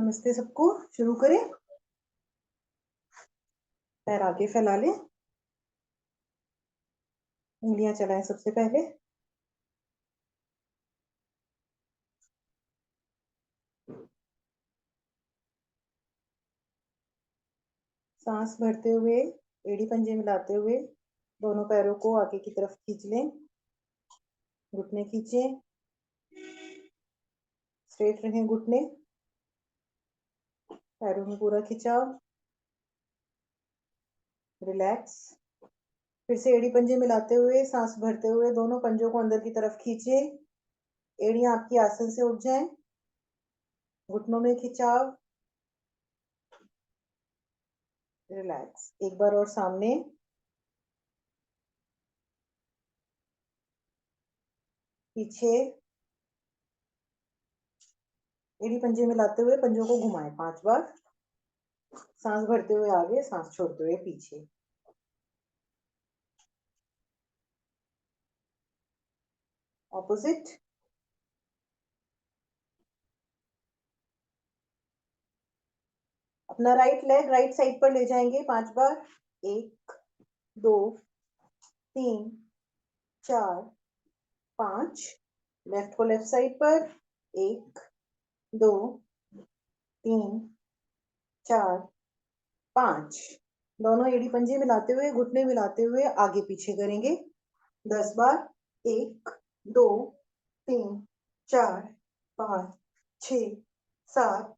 नमस्ते सबको। शुरू करें। पैर आगे फैला लें, उंगलियां चलाएं सबसे पहले। सांस भरते हुए एड़ी पंजे मिलाते हुए दोनों पैरों को आगे की तरफ खींच लें। घुटने खींचें, स्ट्रेट रहें घुटने। पैरों में पूरा खिंचाव, रिलैक्स। फिर से एड़ी पंजे मिलाते हुए सांस भरते हुए दोनों पंजों को अंदर की तरफ खींचें। एड़ियां आपकी आसन से उठ जाएं। घुटनों में खिंचाव, रिलैक्स। एक बार और सामने। पीछे। एड़ी पंजे मिलाते हुए पंजों को घुमाएं 5 बार। सांस भरते हुए आगे, सांस छोड़ते हुए पीछे। ऑपोजिट। अपना राइट लेग राइट साइड पर ले जाएंगे 5 बार। 1 2 3 4 5। लेफ्ट को लेफ्ट साइड पर। 1 2 3 4 5। दोनों एड़ी पंजे मिलाते हुए घुटने मिलाते हुए आगे पीछे करेंगे 10 बार। 1 2 3 4 5 6 7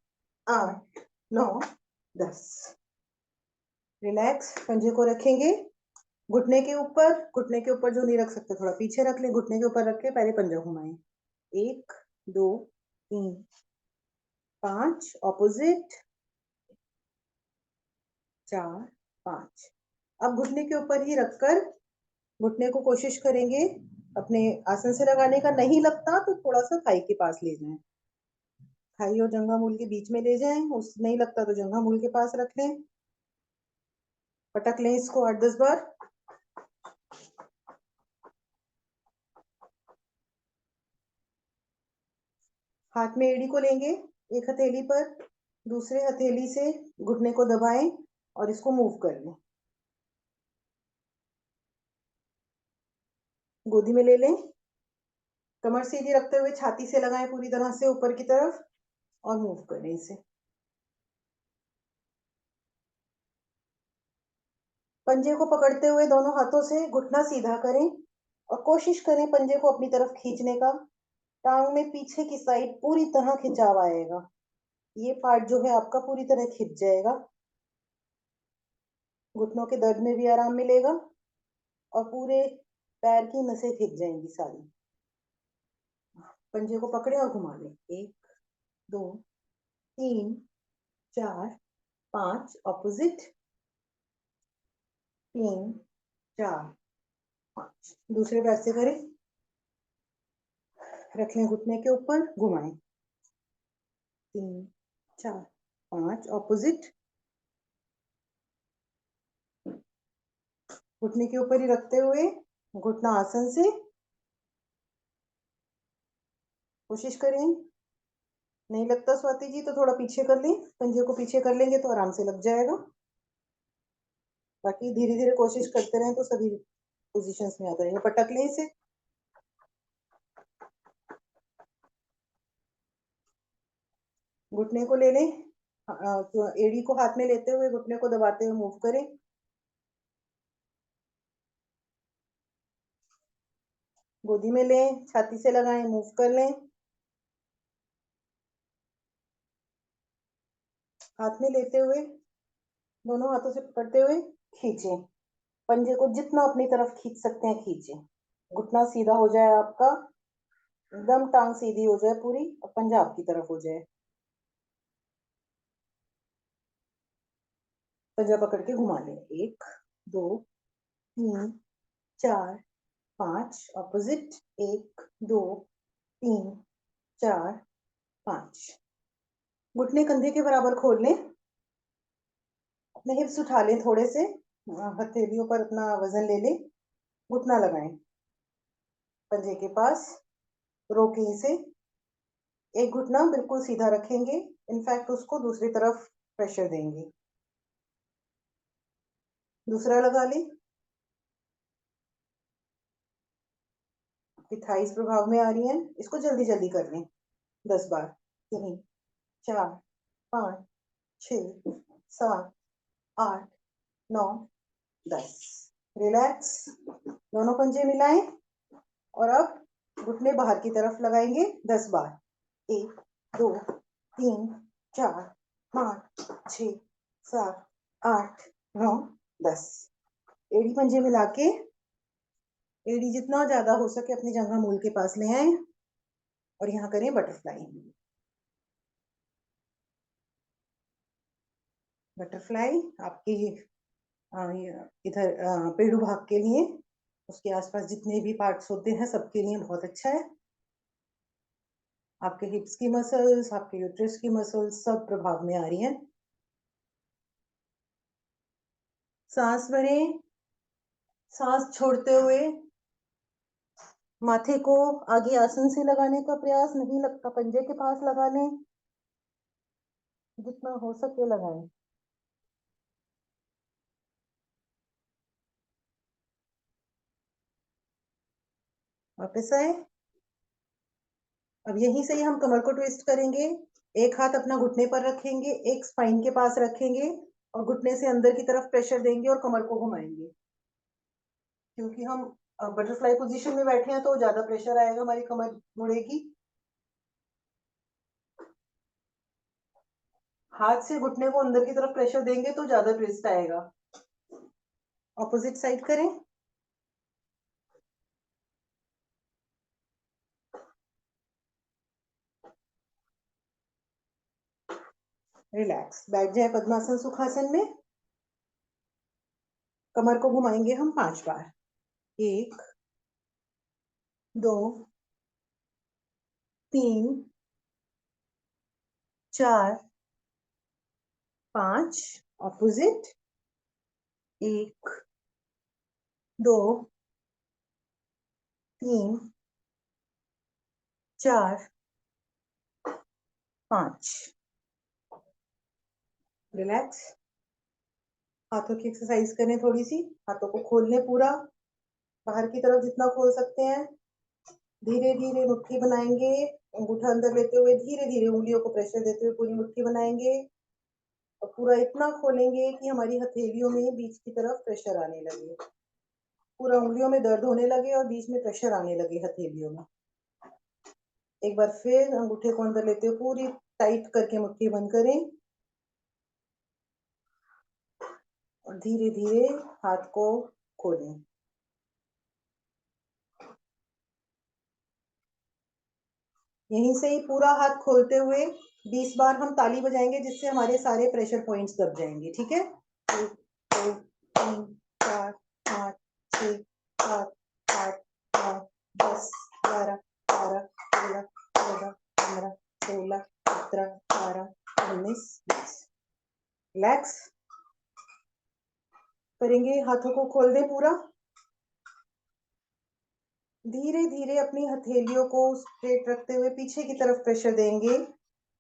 8 9 10। रिलैक्स। पंजे को रखेंगे घुटने के ऊपर जो नहीं रख सकते थोड़ा पीछे रख लें। घुटने के ऊपर रख के पहले पंजा घुमाएं। 1 2 3 5। ऑपोजिट। 4 5। अब घुटने के ऊपर ही रखकर घुटने को कोशिश करेंगे अपने आसन से लगाने का। नहीं लगता तो थोड़ा सा थाई के पास ले जाएं। थाई और जंघा मूल के बीच में ले जाएं। उस नहीं लगता तो जंघा मूल के पास रख लें। पटक लें इसको 8-10 बार। हाथ में एड़ी को लेंगे एक हथेली पर, दूसरे हथेली से घुटने को दबाएं और इसको मूव कर लें। गोदी में ले लें। कमर सीधी रखते हुए छाती से लगाएं पूरी तरह से ऊपर की तरफ और मूव करें इसे। पंजे को पकड़ते हुए दोनों हाथों से घुटना सीधा करें और कोशिश करें पंजे को अपनी तरफ खींचने का। टांग में पीछे की साइड पूरी तरह खिंचाव आएगा। ये पार्ट जो है आपका पूरी तरह खिंच जाएगा। घुटनों के दर्द में भी आराम मिलेगा और पूरे पैर की नसें खिंच जाएंगी सारी। पंजे को पकड़े और घुमा लें। 1 2 3 4 5। ऑपोजिट। 3 4 5। दूसरे पैर से करें। रख लें घुटने के ऊपर, घुमाएं। 3 4 5। ऑपोजिट। घुटने के ऊपर ही रखते हुए घुटना आसन से कोशिश करें। नहीं लगता स्वाति जी तो थोड़ा पीछे कर लें। पंजे को पीछे कर लेंगे तो आराम से लग जाएगा। बाकी धीरे धीरे कोशिश करते रहें तो सभी पोजीशंस में आ जाएंगे। पटक लें इसे। घुटने को ले लें। तो एड़ी को हाथ में लेते हुए घुटने को दबाते हुए मूव करें। गोदी में लें, छाती से लगाएं, मूव कर लें। हाथ में लेते हुए दोनों हाथों से पकड़ते हुए खींचें। पंजे को जितना अपनी तरफ खींच सकते हैं खींचें। घुटना सीधा हो जाए आपका, एकदम टांग सीधी हो जाए पूरी और पंजा आपकी तरफ हो जाए। पंजा पकड़ के घुमा लें। 1 2 3 4 5। ऑपोजिट। 1 2 3 4 5। घुटने कंधे के बराबर खोल लें। अपने हिप्स उठा लें थोड़े से। हथेलियों पर अपना वजन ले लें। घुटना लगाएं पंजे के पास, रोकें इसे। एक घुटना बिल्कुल सीधा रखेंगे, इनफैक्ट उसको दूसरी तरफ प्रेशर देंगे। दूसरा लगा लें। आपकी थाइस प्रभाव में आ रही हैं, इसको जल्दी जल्दी कर लें 10 बार। 3 4 5 6 7 8 9 10। रिलैक्स। दोनों पंजे मिलाएं और अब घुटने बाहर की तरफ लगाएंगे 10 बार। 1 2 3 4 5 6 7 8 9 10। एड़ी पंजे मिला के एड़ी जितना ज्यादा हो सके अपनी जंघा मूल के पास ले आए और यहाँ करें बटरफ्लाई। बटरफ्लाई आपकी इधर पेड़ू भाग के लिए, उसके आसपास जितने भी पार्ट्स होते हैं सबके लिए बहुत अच्छा है। आपके हिप्स की मसल्स, आपके यूट्रस की मसल्स सब प्रभाव में आ रही हैं। सांस भरें, सांस छोड़ते हुए माथे को आगे आसन से लगाने का प्रयास, नहीं लगता पंजे के पास लगा लें, जितना हो सके लगाएं। वापस आए। अब यहीं से ही हम कमर को ट्विस्ट करेंगे। एक हाथ अपना घुटने पर रखेंगे, एक स्पाइन के पास रखेंगे और घुटने से अंदर की तरफ प्रेशर देंगे और कमर को घुमाएंगे। क्योंकि हम बटरफ्लाई पोजीशन में बैठे हैं तो ज्यादा प्रेशर आएगा, हमारी कमर मुड़ेगी। हाथ से घुटने को अंदर की तरफ प्रेशर देंगे तो ज्यादा ट्विस्ट आएगा। ऑपोजिट साइड करें। रिलैक्स। बैठ जाए पद्मासन सुखासन में। कमर को घुमाएंगे हम 5 बार। 1 2 3 4 5। ऑपोजिट। 1 2 3 4 5। रिलैक्स। हाथों की एक्सरसाइज करें थोड़ी सी। हाथों को खोल लें पूरा, बाहर की तरफ जितना खोल सकते हैं। धीरे धीरे मुट्ठी बनाएंगे, अंगूठा अंदर लेते हुए धीरे धीरे उंगलियों को प्रेशर देते हुए पूरी मुट्ठी बनाएंगे और पूरा इतना खोलेंगे कि हमारी हथेलियों में बीच की तरफ प्रेशर आने लगे, पूरा उंगलियों में दर्द होने लगे और बीच में प्रेशर आने लगे हथेलियों में। एक बार फिर अंगूठे को अंदर लेते हुए पूरी टाइट करके मुट्ठी बंद करें और धीरे धीरे हाथ को खोलें। यहीं से ही पूरा हाथ खोलते हुए 20 बार हम ताली बजाएंगे, जिससे हमारे सारे प्रेशर पॉइंट्स दब जाएंगे। ठीक है। 1 2 3 4 5 6 7 8 9 10 11 12 13 14 15 16 17 18 19 20। रिलैक्स करेंगे। हाथों को खोल दें पूरा। धीरे धीरे अपनी हथेलियों को स्ट्रेट रखते हुए पीछे की तरफ प्रेशर देंगे।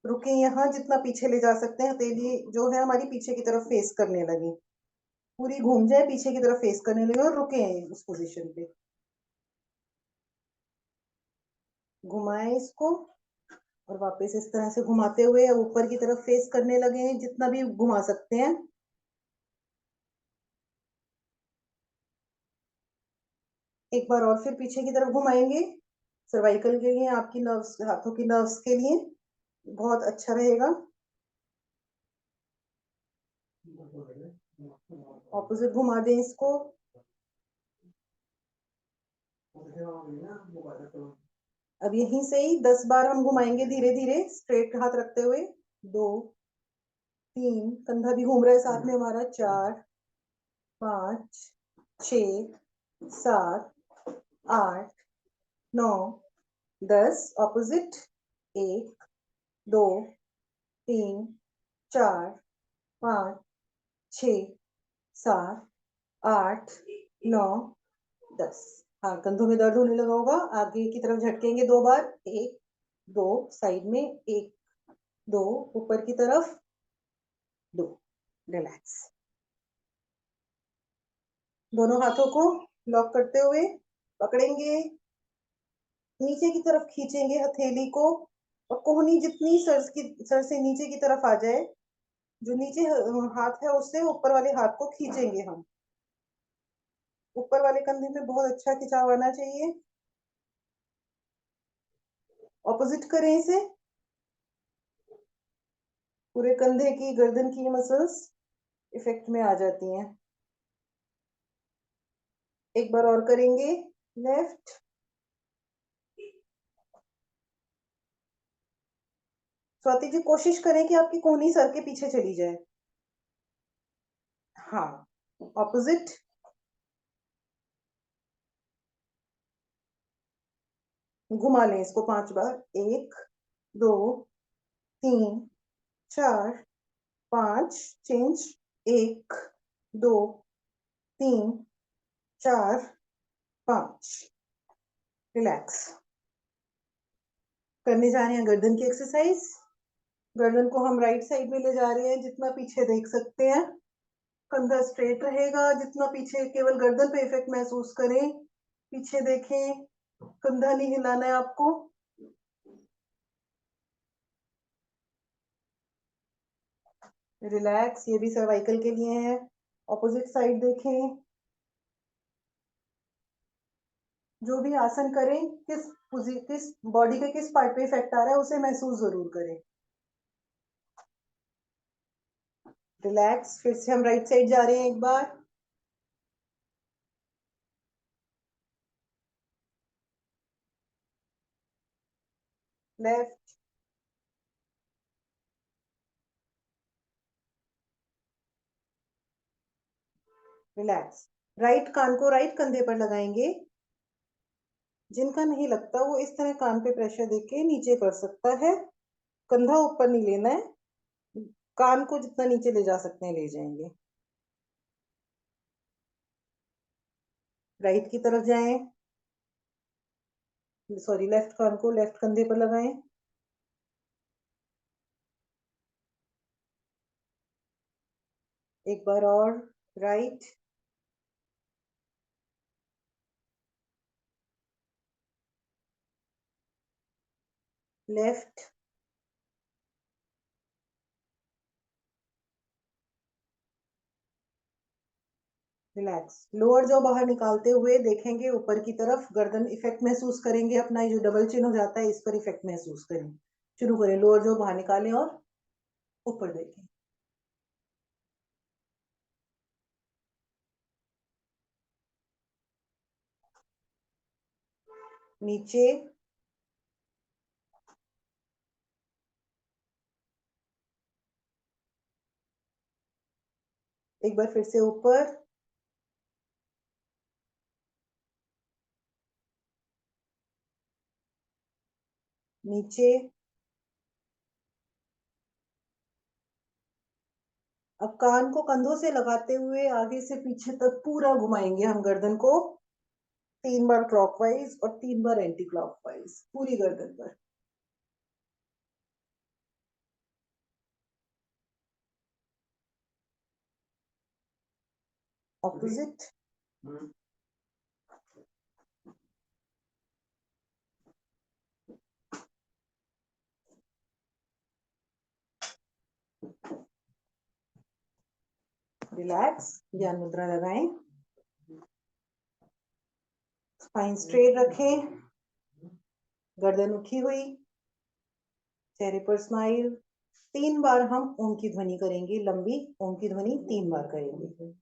रुके यहाँ, जितना पीछे ले जा सकते हैं। हथेली जो है हमारी पीछे की तरफ फेस करने लगी, पूरी घूम जाए पीछे की तरफ फेस करने लगे और रुके हैं उस पोजीशन पे। घुमाएं इसको और वापस इस तरह से घुमाते हुए ऊपर की तरफ फेस करने लगे हैं, जितना भी घुमा सकते हैं। एक बार और फिर पीछे की तरफ घुमाएंगे। सर्वाइकल के लिए, आपकी नर्व्स, हाथों की नर्व्स के लिए बहुत अच्छा रहेगा। ऑपोजिट घुमा दें इसको। अब यहीं से ही 10 बार हम घुमाएंगे धीरे धीरे स्ट्रेट हाथ रखते हुए। 2 3, कंधा भी घूम रहा है साथ में हमारा। 4 5 6 7 8 9 10। ऑपोजिट। 1 2 3 4 5 6 7 8 9 10। हाँ, कंधों में दर्द होने लगा होगा। आगे की तरफ झटकेंगे 2 बार। 1 दो साइड में, एक, दो ऊपर की तरफ, दो। रिलैक्स। दोनों हाथों को लॉक करते हुए पकड़ेंगे, नीचे की तरफ खींचेंगे हथेली को, और कोहनी जितनी सर से नीचे की तरफ आ जाए, जो नीचे हाथ है उससे ऊपर वाले हाथ को खींचेंगे हम। ऊपर वाले कंधे में बहुत अच्छा खिंचाव आना चाहिए। ऑपोजिट करें इसे। पूरे कंधे की, गर्दन की मसल्स इफेक्ट में आ जाती हैं। एक बार और करेंगे। लेफ्ट। स्वाति जी कोशिश करें कि आपकी कोहनी सर के पीछे चली जाए। हाँ। ऑपोजिट। घुमा लें इसको 5 बार। एक, दो, तीन, चार, पांच। चेंज। एक, दो, तीन, चार, पांच। रिलैक्स। करने जा रहे हैं गर्दन की एक्सरसाइज। गर्दन को हम राइट साइड में ले जा रहे हैं, जितना पीछे देख सकते हैं। कंधा स्ट्रेट रहेगा, जितना पीछे, केवल गर्दन पे इफेक्ट महसूस करें। पीछे देखें, कंधा नहीं हिलाना है आपको। रिलैक्स। ये भी सर्वाइकल के लिए है। ऑपोजिट साइड देखें। जो भी आसन करें, किस बॉडी के किस पार्ट पे इफेक्ट आ रहा है उसे महसूस जरूर करें। रिलैक्स। फिर से हम राइट साइड जा रहे हैं एक बार। लेफ्ट। रिलैक्स। राइट कान को राइट कंधे पर लगाएंगे। जिनका नहीं लगता वो इस तरह कान पे प्रेशर देके नीचे कर सकता है। कंधा ऊपर नहीं लेना है। कान को जितना नीचे ले जा सकते हैं ले जाएंगे। राइट की तरफ जाएं। सॉरी, लेफ्ट कान को लेफ्ट कंधे पर लगाएं। एक बार और। Right. Left. Relax. Lower jaw बाहर निकालते हुए देखेंगे ऊपर की तरफ। गर्दन इफेक्ट महसूस करेंगे अपना, ये जो डबल चिन हो जाता है इस पर इफेक्ट महसूस करें। शुरू करें। लोअर जॉ बाहर निकालें और ऊपर देखें। नीचे। एक बार फिर से ऊपर। नीचे। अब कान को कंधों से लगाते हुए आगे से पीछे तक पूरा घुमाएंगे हम गर्दन को। 3 बार क्लॉकवाइज और 3 बार एंटी क्लॉकवाइज पूरी गर्दन पर। ऑपोजिट। रिलैक्स। ध्यान मुद्रा लगाएं। स्पाइन स्ट्रेट रखें। गर्दन उठी हुई। चेहरे पर स्माइल। 3 बार हम ओम की ध्वनि करेंगे, लंबी ओम की ध्वनि 3 बार करेंगे।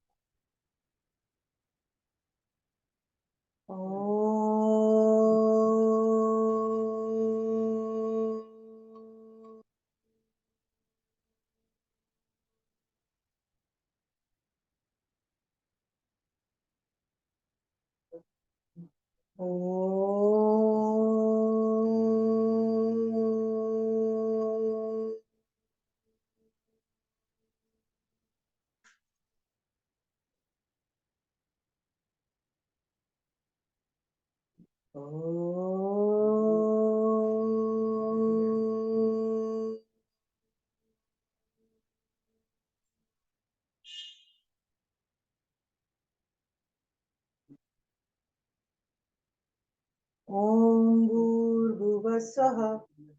स्वः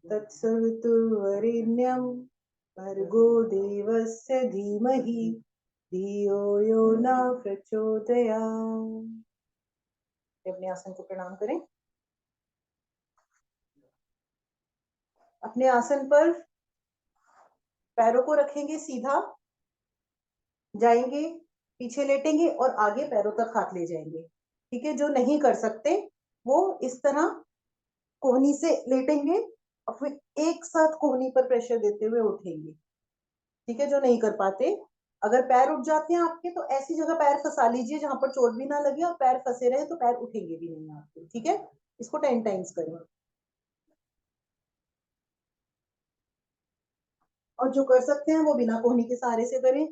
तत्सवितुर्वरेण्यं भर्गो देवस्य धीमहि धियो यो न प्रचोदयात्। अपने आसन को प्रणाम करें। अपने आसन पर पैरों को रखेंगे सीधा, जाएंगे पीछे लेटेंगे और आगे पैरों तक हाथ ले जाएंगे। ठीक है, जो नहीं कर सकते वो इस तरह कोहनी से लेटेंगे और फिर एक साथ कोहनी पर प्रेशर देते हुए उठेंगे। ठीक है, जो नहीं कर पाते, अगर पैर उठ जाते हैं आपके तो ऐसी जगह पैर फंसा लीजिए जहां पर चोट भी ना लगे और पैर फंसे रहे तो पैर उठेंगे भी नहीं आपके। ठीक है, इसको 10 टाइम्स करें। और जो कर सकते हैं वो बिना कोहनी के सहारे से करें।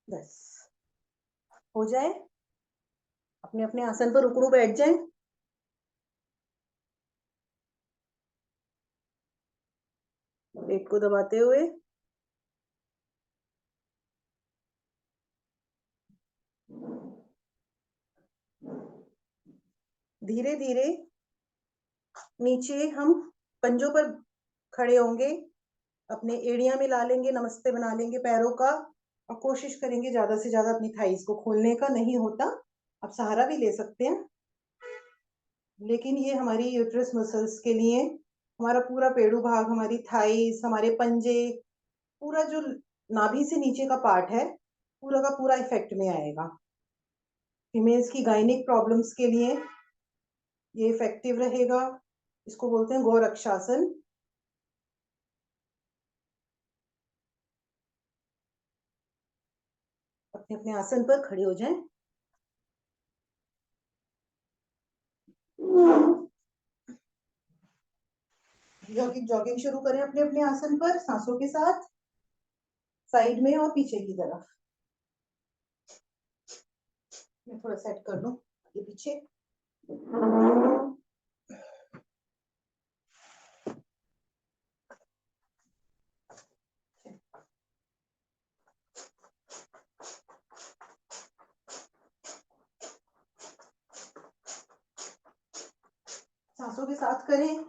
बस हो जाए, अपने अपने आसन पर उकड़ू बैठ जाएं। पेट को दबाते हुए धीरे धीरे नीचे हम पंजों पर खड़े होंगे, अपने एड़ियां मिला लेंगे, नमस्ते बना लेंगे पैरों का और कोशिश करेंगे ज्यादा से ज्यादा अपनी थाइस को खोलने का। नहीं होता आप सहारा भी ले सकते हैं, लेकिन ये हमारी यूट्रस मसल्स के लिए हमारा पूरा पेड़ू भाग, हमारी थाइस, हमारे पंजे, पूरा जो नाभि से नीचे का पार्ट है पूरा का पूरा इफेक्ट में आएगा। फीमेल्स की गायनिक प्रॉब्लम्स के लिए ये इफेक्टिव रहेगा। इसको बोलते हैं गोरक्षासन। अपने अपने आसन पर खड़े हो जाएं। जॉगिंग जॉगिंग शुरू करें अपने अपने आसन पर सांसों के साथ, साइड में और पीछे की तरफ। मैं थोड़ा सेट कर लूं ये पीछे। सांसों के साथ करें,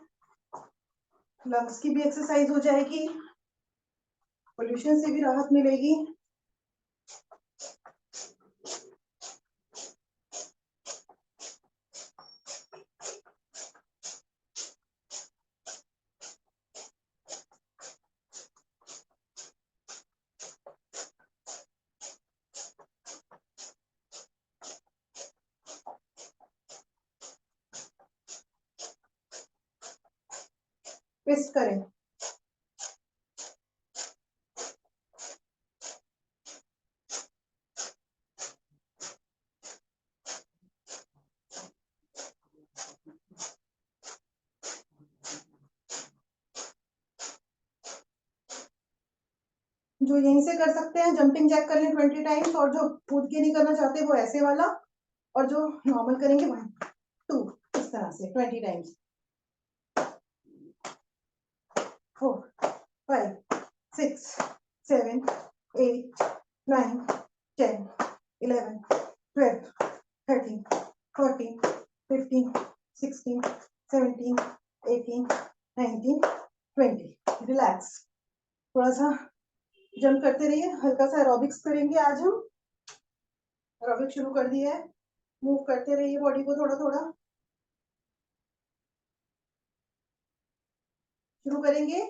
लंग्स की भी एक्सरसाइज हो जाएगी, पोल्यूशन से भी राहत मिलेगी। ट्विस्ट करें। जो यहीं से कर सकते हैं जंपिंग जैक कर लें 20 टाइम्स, और जो कूद के नहीं करना चाहते वो ऐसे वाला, और जो नॉर्मल करेंगे 1 2 इस तरह से 20 टाइम्स। 4 5 6 7 8 9 10 11 12 13 14 15 16 17 18 19 20। रिलैक्स, थोड़ा सा जंप करते रहिए, हल्का सा एरोबिक्स करेंगे। आज हम एरोबिक्स शुरू कर दिया है, मूव करते रहिए बॉडी को थोड़ा थोड़ा। शुरू करेंगे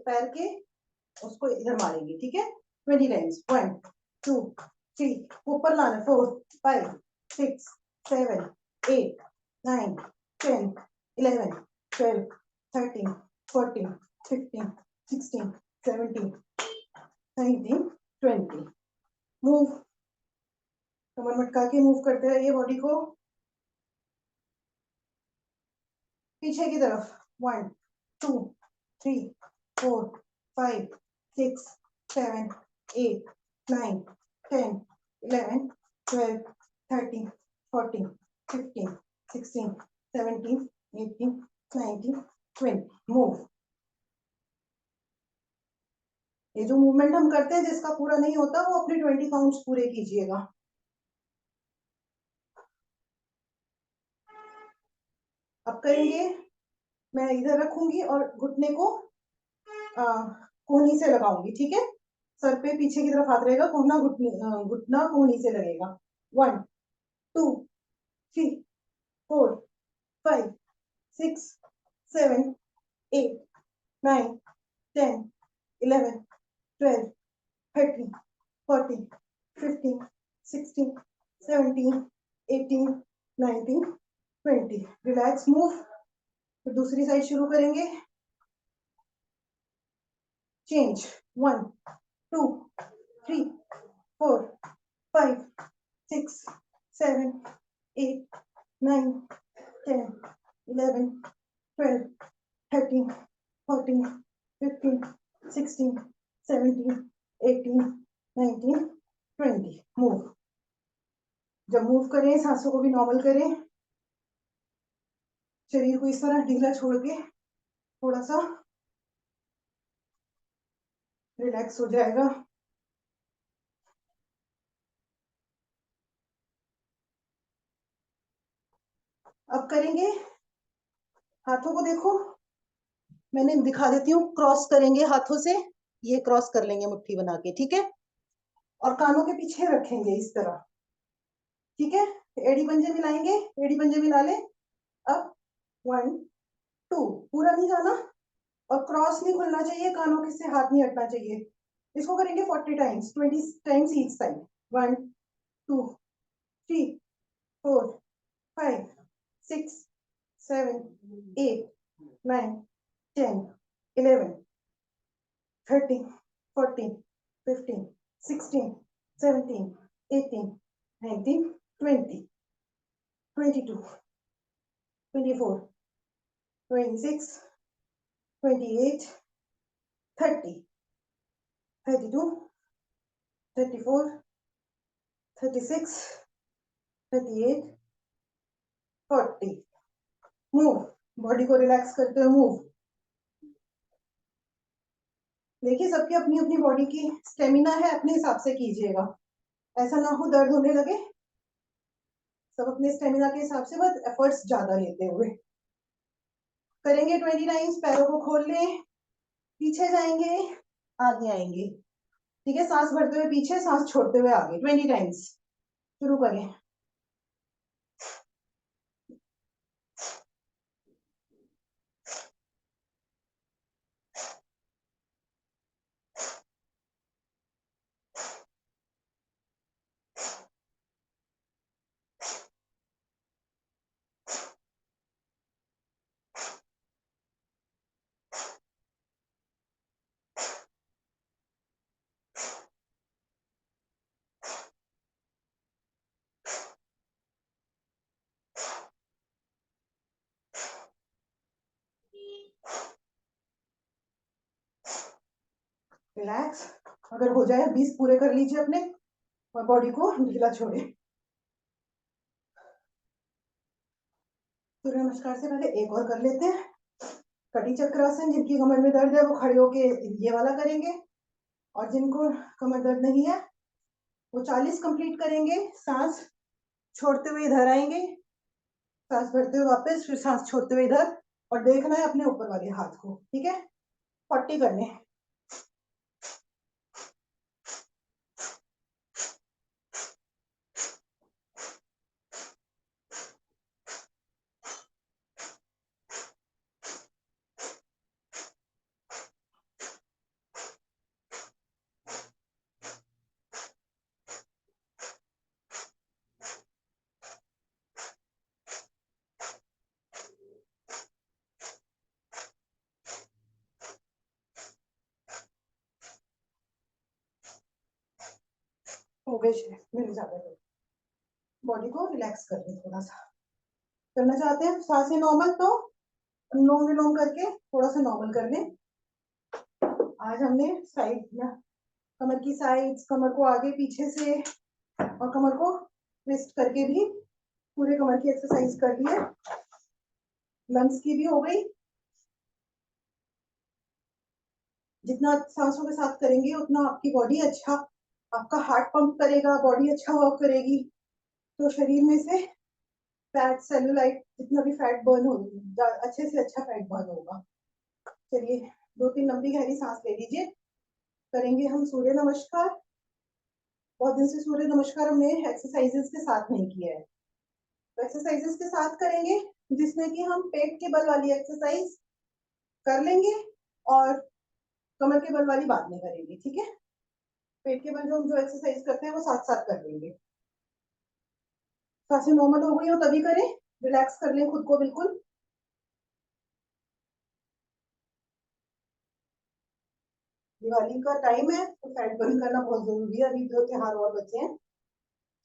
पैर के, उसको इधर मारेंगे। ठीक है, 20 टाइम्स। 1 2 3, ऊपर लाना 4 5 6 7 8 9 10 11 12 13 14 15 16 17 19 20। मूव, कमर मटका के मूव करते रहिए बॉडी को पीछे की तरफ। 1 2 3 4 5 6 7 8 9 10, 11, 12, 13, 14, 15, 16, 17, 18, 19, 20. मूव. ये जो मूवमेंट हम करते हैं जिसका पूरा नहीं होता वो अपने 20 काउंट्स पूरे कीजिएगा. अब करेंगे, मैं इधर रखूंगी और घुटने को कोहनी से लगाऊंगी. ठीक है, सर पे पीछे की तरफ हाथ रहेगा, कोहना घुटना कोहनी से लगेगा. 1, 2, 3, 4, 5, 6, 7, 8, 9, 10, 11, 12, 13, 14, 15, 16, 17, 18, 19, 20. रिलैक्स. मूव. फिर दूसरी साइड शुरू करेंगे. चेंज. 1, 2, 3, 4, 5, 6, 7, 8, 9, 10, 11, 12, 13, 14, 15, 16, 17, 18, 19, 20. मूव. जब मूव करें सांसों को भी नॉर्मल करें. शरीर को इस तरह ढीला छोड़ के थोड़ा सा रिलैक्स हो जाएगा. अब करेंगे, हाथों को देखो, मैंने दिखा देती हूँ. क्रॉस करेंगे हाथों से, ये क्रॉस कर लेंगे मुट्ठी बना के. ठीक है, और कानों के पीछे रखेंगे इस तरह. ठीक है, एड़ी पंजे मिलाएंगे. एड़ी पंजे मिला ले. अब 1, 2, पूरा नहीं जाना और क्रॉस नहीं खुलना चाहिए, कानों के से हाथ नहीं हटना चाहिए. इसको करेंगे 40 times, 20 times each side. 1, 2, 3, 4, 5, 6, 7, 8, 9, 10, 11, 13, 14, 15, 16, 17, 18, 19, 20, 22, 24, 26, 28, 30, 32, 34, 36, 38, 40. Move. Body को रिलैक्स करते हुए मूव. देखिए, सबकी अपनी अपनी बॉडी की स्टेमिना है, अपने हिसाब से कीजिएगा. ऐसा ना हो दर्द होने लगे. सब अपने स्टेमिना के हिसाब से, बस एफर्ट्स ज्यादा लेते हुए करेंगे. 20 टाइम्स. पैरों को खोल लें, पीछे जाएंगे, आगे आएंगे. ठीक है, सांस भरते हुए पीछे, सांस छोड़ते हुए आगे. 20 टाइम्स. शुरू करें. रिलैक्स. अगर हो जाए 20 पूरे कर लीजिए अपने, और बॉडी को ढीला छोड़े. सूर्य नमस्कार से पहले एक और कर लेते हैं. कटी चक्रासन. जिनकी कमर में दर्द है वो खड़े होके ये वाला करेंगे, और जिनको कमर दर्द नहीं है वो 40 कंप्लीट करेंगे. सांस छोड़ते हुए इधर आएंगे, सांस भरते हुए वापस, फिर सांस छोड़ते हुए इधर, और देखना है अपने ऊपर वाले हाथ को. ठीक है, 40 करने. हो गए, मिल जाता है. बॉडी को रिलैक्स कर ले. थोड़ा सा करना चाहते हैं सांसें नॉर्मल, तो अनुलोम विलोम करके थोड़ा सा नॉर्मल कर लें. आज हमने साइड कमर की साइड्स, कमर को आगे पीछे से और कमर को ट्विस्ट करके भी पूरे कमर की एक्सरसाइज कर दी है। लंग्स की भी हो गई। जितना सांसों के साथ करेंगे उतना आपकी बॉडी अच्छा, आपका हार्ट पंप करेगा, बॉडी अच्छा वर्क करेगी, तो शरीर में से फैट, सेलुलाइट, जितना भी फैट बर्न हो, अच्छे से अच्छा फैट बर्न होगा। चलिए 2-3 लंबी गहरी सांस ले लीजिए। करेंगे हम सूर्य नमस्कार। बहुत दिन से सूर्य नमस्कार हमने एक्सरसाइजेस के साथ नहीं किया है, तो एक्सरसाइजेस के साथ करेंगे, जिसमें कि हम पेट के बल वाली एक्सरसाइज कर लेंगे और कमर के बल वाली बाद में करेंगे, ठीक है। पेट के बल जो हम जो एक्सरसाइज करते हैं वो साथ साथ कर लेंगे। सांसें नॉर्मल हो गई हो तभी करें, रिलैक्स कर लें खुद को बिल्कुल। दिवाली का टाइम है तो फैट बर्न करना बहुत जरूरी है, अभी 2 त्योहार और बचे हैं।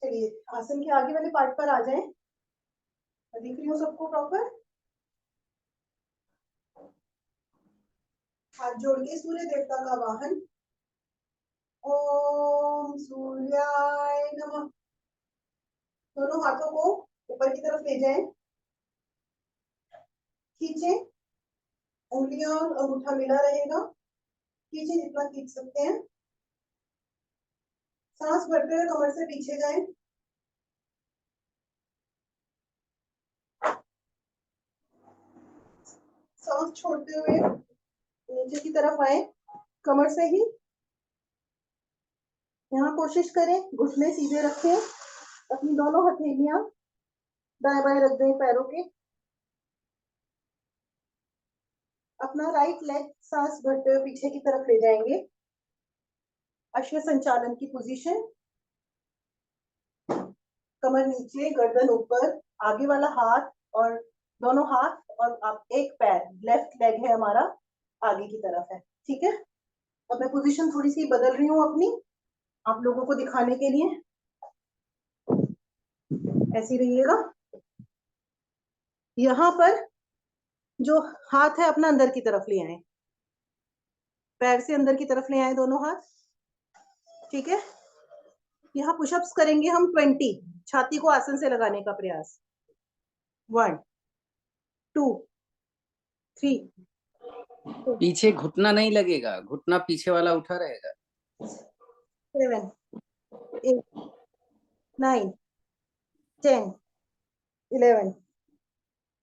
चलिए आसन के आगे वाले पार्ट पर आ जाएं। दिख रही हो सबको प्रॉपर? हाथ जोड़ के सूर्य देवता का वाहन ओम सूर्याय नमः। दोनों हाथों को ऊपर की तरफ ले जाएं, खींचे, उंगलियां और अंगूठा मिला रहेगा, खींचे जितना खींच सकते हैं। सांस भरते हुए कमर से पीछे जाएं, सांस छोड़ते हुए नीचे की तरफ आए, कमर से ही। यहाँ कोशिश करें घुटने सीधे रखें, अपनी दोनों हथेलियां दाएं बाएं रख दें पैरों के। अपना राइट लेग सांस भरते हुए पीछे की तरफ ले जाएंगे, अश्व संचालन की पोजीशन। कमर नीचे, गर्दन ऊपर, आगे वाला हाथ और दोनों हाथ और आप एक पैर, लेफ्ट लेग है हमारा, आगे की तरफ है, ठीक है। अब मैं पोजीशन थोड़ी सी बदल रही हूँ अपनी, आप लोगों को दिखाने के लिए। ऐसी रहिएगा। यहाँ पर जो हाथ है अपना अंदर की तरफ ले आए, पैर से अंदर की तरफ ले आए दोनों हाथ, ठीक है। यहाँ पुशअप्स करेंगे हम 20, छाती को आसन से लगाने का प्रयास। 1 2 3 पीछे घुटना नहीं लगेगा, घुटना पीछे वाला उठा रहेगा। 7 8 9 10 11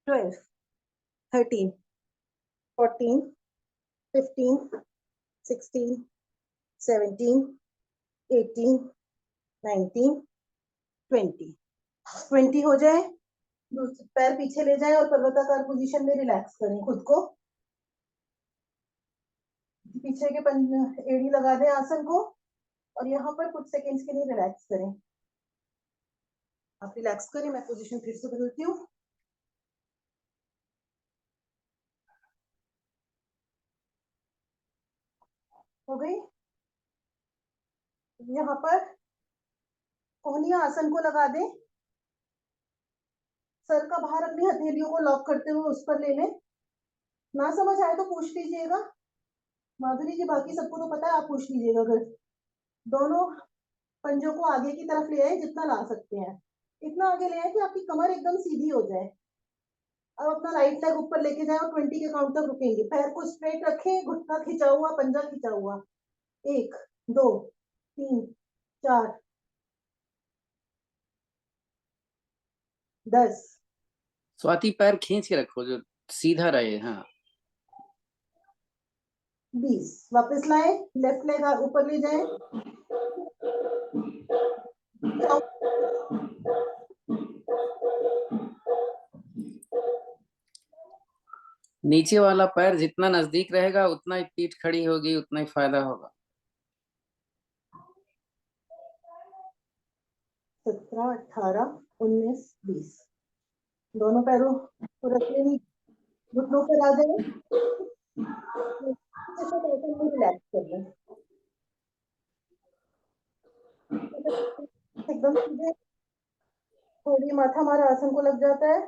12 13 14 15 16 17 18 19 20 हो जाए। पैर पीछे ले जाएं और पर्वताकार पोजीशन में रिलैक्स करें खुद को। पीछे के एड़ी लगा दें आसन को और यहाँ पर कुछ सेकंड्स के लिए रिलैक्स करें। आप रिलैक्स करें, मैं पोजीशन फिर से बदलती हूँ। हो गई। यहाँ पर कोहनिया आसन को लगा दें, सर का भार अपनी हथेलियों को लॉक करते हुए उस पर ले लें। ना समझ आए तो पूछ लीजिएगा, माधुरी जी बाकी सबको तो पता है, आप पूछ लीजिएगा अगर। दोनों पंजों को आगे की तरफ ले आए जितना ला सकते हैं, इतना आगे ले आए कि आपकी कमर एकदम सीधी हो जाए। अब अपना राइट लेग ऊपर लेके जाए और 20 के काउंट तक रुकेंगे। पैर को स्ट्रेट रखें, घुटना खिंचा हुआ, पंजा खिंचा हुआ। 1 2 3 4 10 स्वाति पैर खींच के रखो जो सीधा रहे। हाँ 20। वापस लाए, लेफ्ट लेग ऊपर ले जाए। नीचे वाला पैर जितना नजदीक रहेगा उतना ही पीठ खड़ी होगी, उतना ही फायदा होगा। 17 18 19 20। दोनों पैरों को रख लें, घुटनों पर आ जाए, रिलैक्स कर लें एकदम सीधे। थोड़ी माथा हमारा आसन को लग जाता है।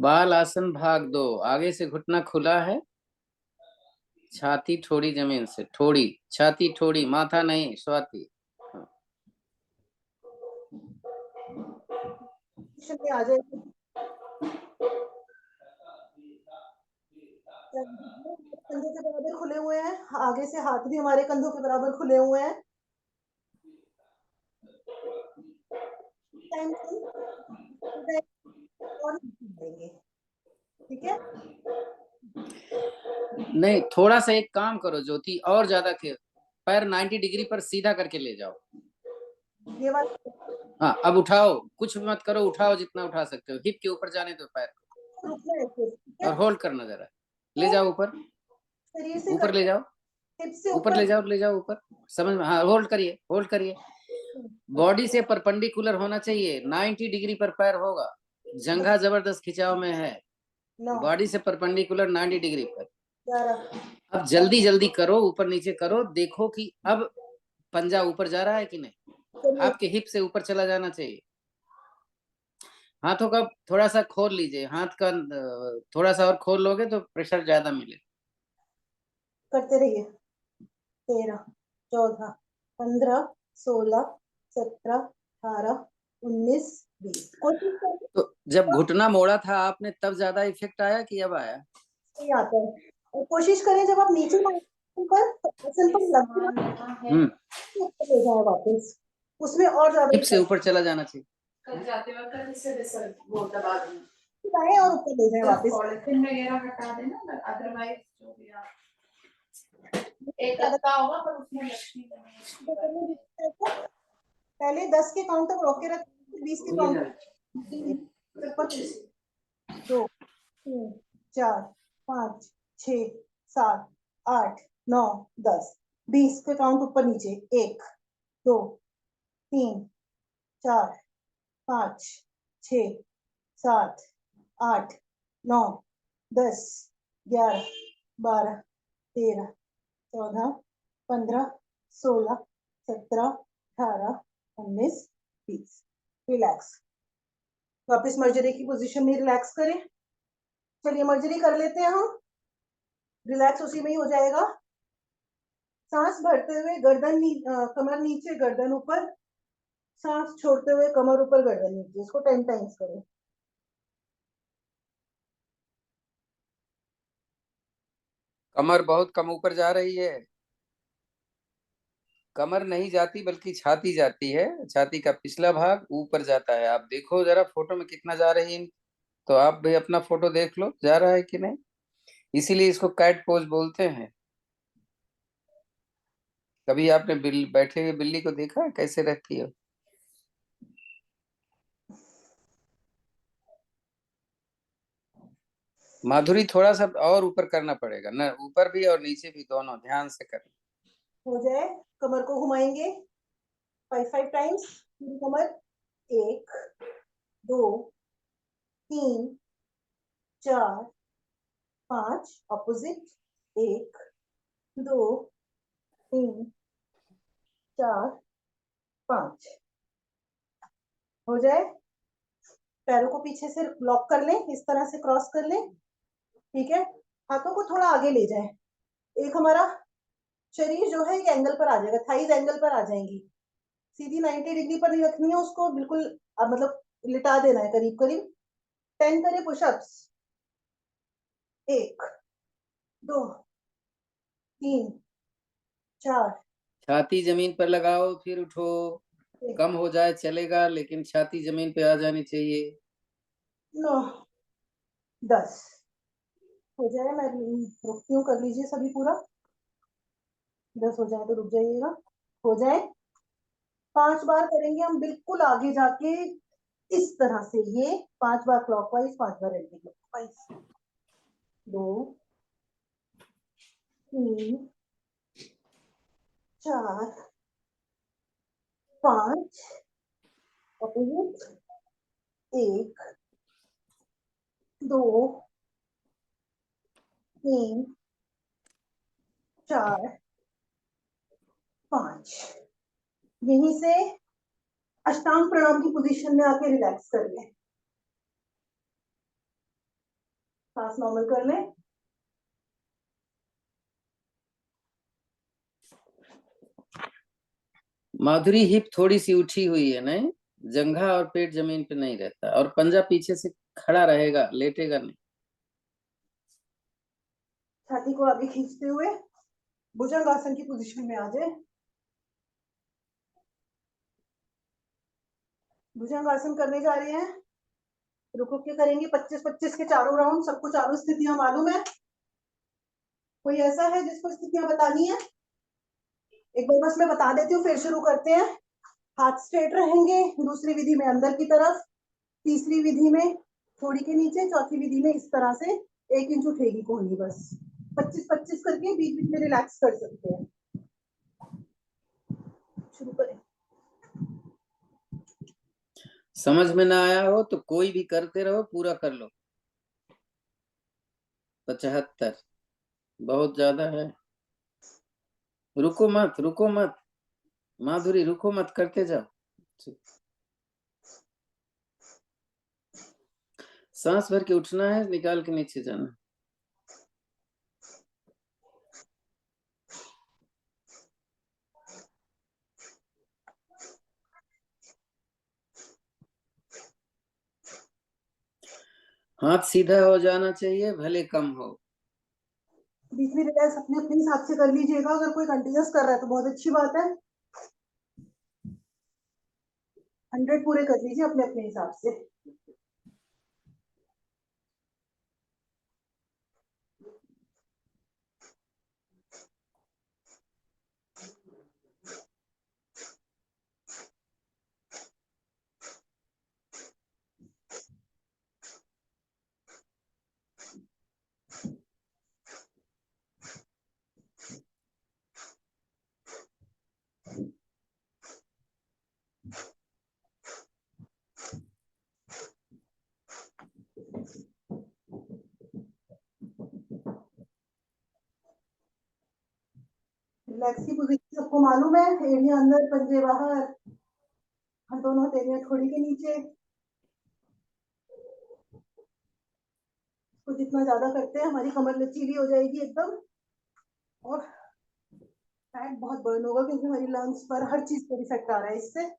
बाल आसन भाग 2, आगे से घुटना खुला है, छाती थोड़ी जमीन से, थोड़ी छाती, थोड़ी माथा नहीं, स्वाति। में आ जाए। कंधों के बराबर खुले हुए हैं, आगे से हाथ भी हमारे कंधों के बराबर खुले हुए हैं। टाइम और देंगे, ठीक है। नहीं, थोड़ा सा एक काम करो ज्योति, और ज्यादा के पैर 90 डिग्री पर सीधा करके ले जाओ। ये वाला हाँ, अब उठाओ, कुछ भी मत करो, उठाओ जितना उठा सकते हो, हिप के ऊपर जाने दो पैर को, रुकना है फिर, ठीक है। और होल्ड करना जरा, ले जाओ ऊपर, शरीर से ऊपर ले जाओ, हिप से ऊपर ले जाओ, ले जाओ ऊपर, समझ में? हाँ, होल्ड करिए, होल्ड करिए, बॉडी से परपेंडिकुलर होना चाहिए, 90 डिग्री पर पैर होगा, जंघा जबरदस्त खिंचाव में है, बॉडी से परपेंडिकुलर 90 डिग्री पर। 11 अब जल्दी जल्दी करो, ऊपर नीचे करो, देखो कि अब पंजा ऊपर जा रहा है कि नहीं, आपके हिप से ऊपर चला जाना चाहिए। हाथों का थोड़ा सा खोल लीजिए, हाथ का थोड़ा सा और खोल लोगे तो प्रेशर ज्यादा मिलेगा। करते रहिए। 13 14 15 16 17 18 19 20। कोशिश करिए, तो जब घुटना मोड़ा था आपने तब ज्यादा इफेक्ट आया कि अब आया? सही आता है। और कोशिश करें जब आप नीचे पर आसन पर लगे ऊपर ले जाए वापस, उसमें और ज्यादा हिप से ऊपर चला जाना चाहिए। कल जाते वक्त इससे रिसल्ट वो दबा देना, जाए और ऊपर ले जाए वापस। पॉलिथीन वगैरह हटा देना, अदरवाइज जो भी आप एक हफ्ता होगा पर उसमें लक्ष्मी पहले 10 के काउंट तक रोक के रखें, 20 के काउंट 2 3 4 5 6 7 8 9 10 20 के काउंट ऊपर नीचे 1 2 3 4 5 6 7 8 9 10 11 12 13 14 15 16 17 18 19 20। रिलैक्स, वापस मर्जरी की पोजीशन में रिलैक्स करें। चलिए मर्जरी कर लेते हैं हम, रिलैक्स उसी में ही हो जाएगा। सांस भरते हुए गर्दन कमर नीचे गर्दन ऊपर, सांस छोड़ते हुए कमर ऊपर गर्दन नीचे, इसको 10 टाइम्स करें। कमर बहुत कम ऊपर जा रही है, कमर नहीं जाती बल्कि छाती जाती है, छाती का पिछला भाग ऊपर जाता है। आप देखो जरा फोटो में कितना जा रही है, तो आप भी अपना फोटो देख लो जा रहा है कि नहीं, इसीलिए इसको कैट पोज बोलते हैं। कभी आपने बैठे हुए बिल्ली को देखा है कैसे रहती है? माधुरी थोड़ा सा और ऊपर करना पड़ेगा ना, ऊपर भी और नीचे भी, दोनों ध्यान से करना। हो जाए, कमर को घुमाएंगे 5 टाइम्स पूरी कमर। 1 2 3 4 5, ऑपोजिट। 1 2 3 4 5। हो जाए, पैरों को पीछे से लॉक कर लें, इस तरह से क्रॉस कर लें, ठीक है। हाथों को थोड़ा आगे ले जाएं, एक हमारा शरीर जो है एक एंगल पर आ जाएगा, थाइज एंगल पर आ जाएंगी, सीधी 90 डिग्री पर नहीं रखनी है उसको, बिल्कुल मतलब लिटा देना है करीब करीब। 10 करें पुशअप्स। 1 2 3 4 छाती जमीन पर लगाओ, फिर उठो, कम हो जाए चलेगा लेकिन छाती जमीन पे आ जानी चाहिए। 9 10। हो जाए, मैं रुकती हूँ, कर लीजिए सभी पूरा। 10 हो जाए तो रुक जाइएगा। हो जाए, 5 बार करेंगे हम बिल्कुल आगे जाके, इस तरह से, ये 5 बार क्लॉकवाइज, 5 बार एंटी क्लॉकवाइज। 2 3 4 5, अपोजिट। 1 2 3 4 5। यहीं से अष्टांग प्रणाम की पोजीशन में आके रिलैक्स कर लें, सांस नॉर्मल कर लें। माधुरी हिप थोड़ी सी उठी हुई है, नहीं? जंघा और पेट जमीन पे नहीं रहता, और पंजा पीछे से खड़ा रहेगा, लेटेगा नहीं। छाती को आगे खींचते हुए भुजंग आसन की पोजीशन में आ जाए। भुजंग आसन करने जा रहे हैं, रुक रुक के करेंगे 25-25 के चारों राउंड। सबको चारों स्थितियां मालूम है? कोई ऐसा है जिसको स्थितियां बतानी है? एक बार बस मैं बता देती हूँ, फिर शुरू करते हैं। हाथ स्ट्रेट रहेंगे, दूसरी विधि में अंदर की तरफ, तीसरी विधि में थोड़ी के नीचे, चौथी विधि में इस तरह से 1 इंच उठेगी कोहनी। बस 25-25 करके बीच बीच में रिलैक्स कर सकते हैं। शुरू करें। समझ में ना आया हो तो कोई भी करते रहो, पूरा कर लो। 75 बहुत ज्यादा है। रुको मत, रुको मत माधुरी, रुको मत, करते जाओ। सांस भर के उठना है, निकाल के नीचे जाना। हाथ सीधा हो जाना चाहिए, भले कम हो। बीच में रिलैक्स अपने अपने हिसाब से कर लीजिएगा। अगर कोई कंटिन्यूस कर रहा है तो बहुत अच्छी बात है। 100 पूरे कर लीजिए अपने अपने हिसाब से। रिलैक्स की पोजीशन सबको मालूम है? एड़ियां अंदर, पंजे बाहर, दोनों हथेलियां थोड़ी के नीचे। तो जितना ज्यादा करते हैं हमारी कमर लचीली हो जाएगी एकदम, और फैट बहुत बर्न होगा, क्योंकि हमारी लंग्स पर हर चीज पर इफेक्ट आ रहा है इससे।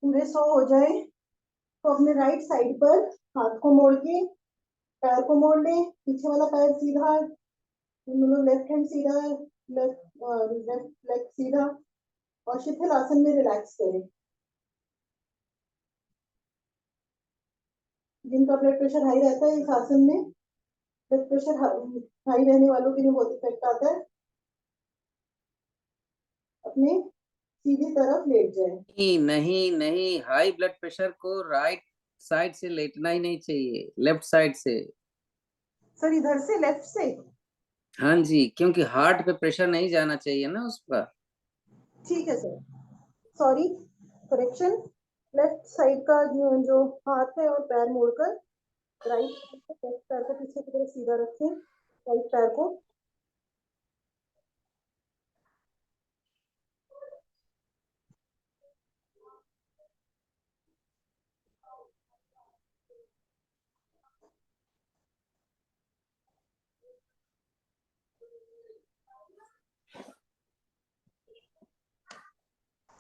पूरे 100 हो जाए तो अपने राइट साइड पर हाथ को मोड़ के पैर को मोड़ लें। पीछे वाला पैर सीधा, मतलब लेफ्ट हैंड सीधा, लेफ्ट लेग सीधा, और शिथिल आसन में रिलैक्स करें। जिनका ब्लड प्रेशर हाई रहता है इस आसन में, ब्लड प्रेशर हाई रहने वालों के लिए बहुत इफेक्ट आता है। अपने सीधी तरफ लेट जाए। नहीं नहीं नहीं, हाई ब्लड प्रेशर को राइट साइड से लेटना ही नहीं चाहिए, लेफ्ट साइड से। सर इधर से, लेफ्ट से? हाँ जी, क्योंकि हार्ट पे प्रेशर नहीं जाना चाहिए ना उस पर। ठीक है sir, sorry, correction. Left side का जो हाथ है और पैर मोड़कर राइट पैर को पीछे की तरफ सीधा रखें, राइट पैर को।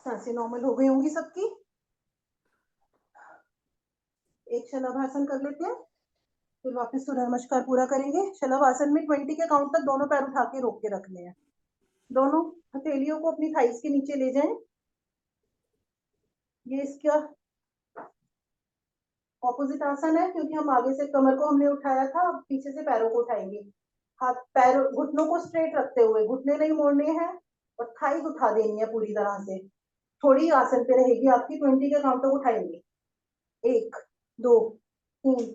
सांसें नॉर्मल हो गई होंगी सबकी। एक शलभासन कर लेते हैं, फिर वापस सूर्य नमस्कार पूरा करेंगे। शलभासन में 20 के काउंट तक दोनों पैर उठा के रोक के रखने हैं। दोनों हथेलियों को अपनी थाइस के नीचे ले जाएं। ये इसका ऑपोजिट आसन है क्योंकि हम आगे से कमर को हमने उठाया था, अब पीछे से पैरों को उठाएंगे। हाथ पैरों घुटनों को स्ट्रेट रखते हुए, घुटने नहीं मोड़ने हैं और थाइज उठा देनी है पूरी तरह से। थोड़ी आसन पे रहेगी आपकी, 20 के काउंट तक उठाएंगे। 1 2 3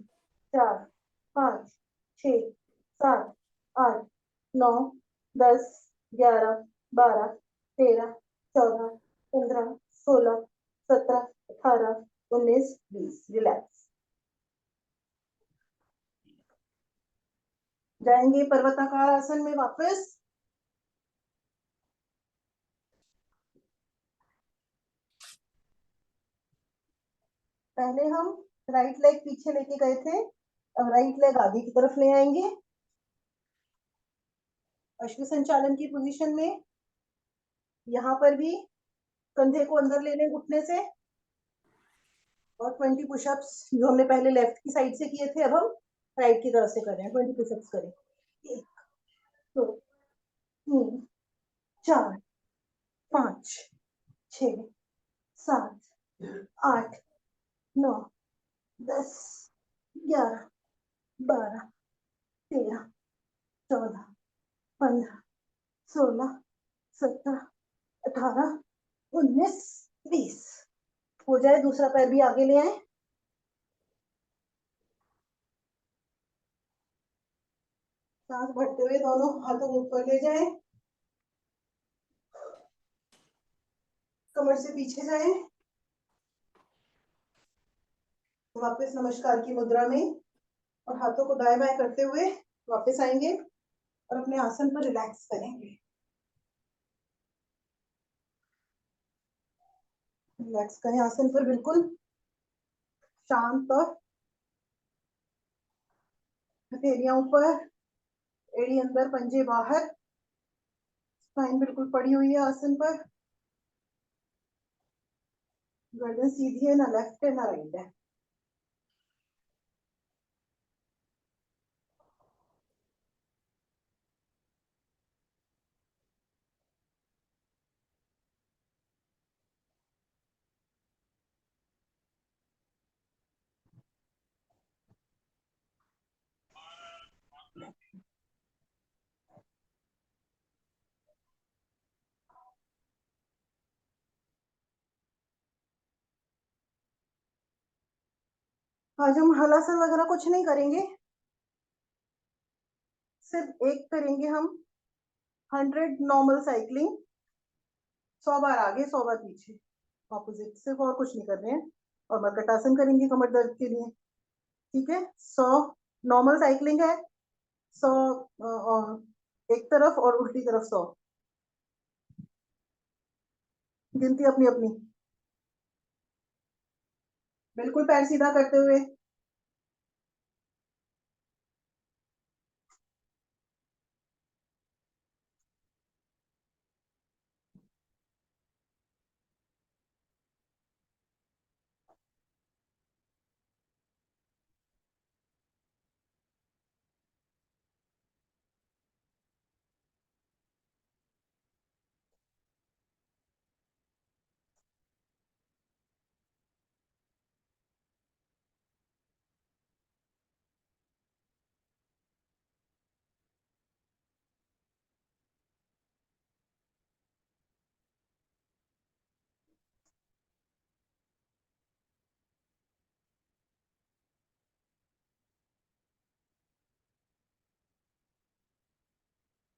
4 5 6 7 8 9 10 11 12 13 14 15 16 17 18 19 20। रिलैक्स। जाएंगे पर्वताकार आसन में वापस। पहले हम राइट लेग पीछे लेके गए थे, अब राइट लेग आगे की तरफ ले आएंगे अश्व संचालन की पोजीशन में। यहाँ पर भी कंधे को अंदर ले लें घुटने से और 20 पुशअप्स जो हमने पहले लेफ्ट की साइड से किए थे, अब हम राइट की तरफ से कर रहे हैं। 20 पुशअप्स करें। 1 2 3 4 5 6 7 8 9 10 11 12 13 14 15 16 17 18 19 20। हो जाए दूसरा पैर भी आगे ले आए। सांस भरते हुए दोनों हाथों को ऊपर ले जाएं, कमर से पीछे जाएं, वापस नमस्कार की मुद्रा में और हाथों को दाएं बाएं करते हुए वापस आएंगे और अपने आसन पर रिलैक्स करेंगे। रिलैक्स करें आसन पर, बिल्कुल शांत और हथेलियां ऊपर, एड़ी अंदर, पंजे बाहर, स्पाइन बिल्कुल पड़ी हुई है आसन पर। गर्दन सीधी है, ना लेफ्ट है ना राइट है। आज हम हलासन वगैरह कुछ नहीं करेंगे, सिर्फ एक करेंगे हम 100 नॉर्मल साइकिलिंग, 100 बार आगे 100 बार पीछे, ऑपोजिट, सिर्फ और कुछ नहीं कर रहे हैं। और मर्कटासन करेंगे कमर दर्द के लिए। ठीक है, 100 नॉर्मल साइकिलिंग है, 100 एक तरफ और उल्टी तरफ 100, गिनती अपनी अपनी, बिल्कुल पैर सीधा करते हुए।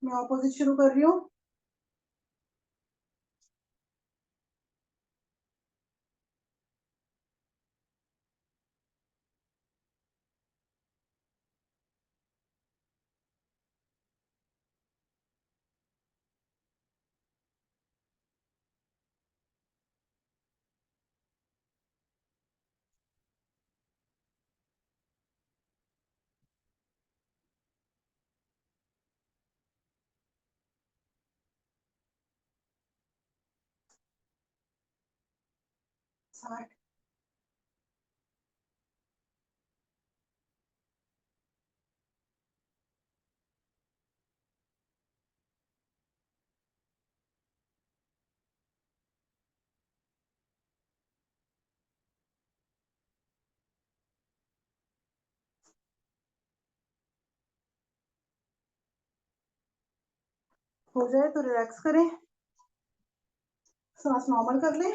मैं ऑपोजिट शुरू कर रही हूँ। साठ, हो जाए तो रिलैक्स करें, सांस नॉर्मल कर लें।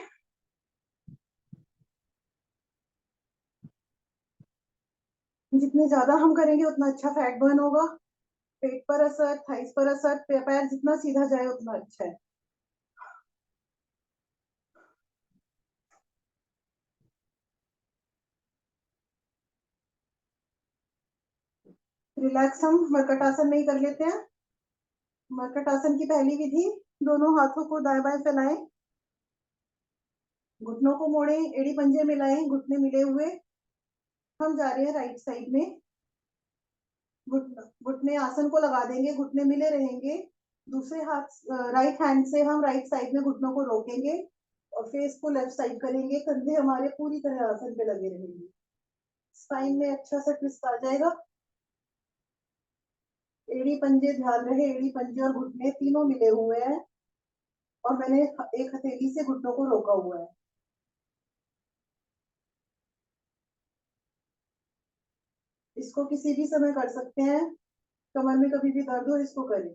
जितने ज्यादा हम करेंगे उतना अच्छा फैट बर्न होगा। पेट पर असर, थाइस पर असर, पैर जितना सीधा जाए उतना अच्छा है। रिलैक्स हम मरकट आसन में ही कर लेते हैं। मरकट आसन की पहली विधि, दोनों हाथों को दाएं बाएं फैलाएं, घुटनों को मोड़ें, एड़ी पंजे मिलाएं, घुटने मिले हुए। हम जा रहे हैं राइट साइड में। घुटने आसन को लगा देंगे, घुटने मिले रहेंगे। दूसरे हाथ राइट हैंड से हम राइट साइड में घुटनों को रोकेंगे और फेस को लेफ्ट साइड करेंगे। कंधे हमारे पूरी तरह आसन पे लगे रहेंगे। स्पाइन में अच्छा सा ट्विस्ट आ जाएगा। एड़ी पंजे ध्यान रहे, एड़ी पंजे और घुटने तीनों मिले हुए हैं और मैंने एक हथेली से घुटनों को रोका हुआ है। इसको किसी भी समय कर सकते हैं। कमर में कभी भी दर्द हो इसको करें।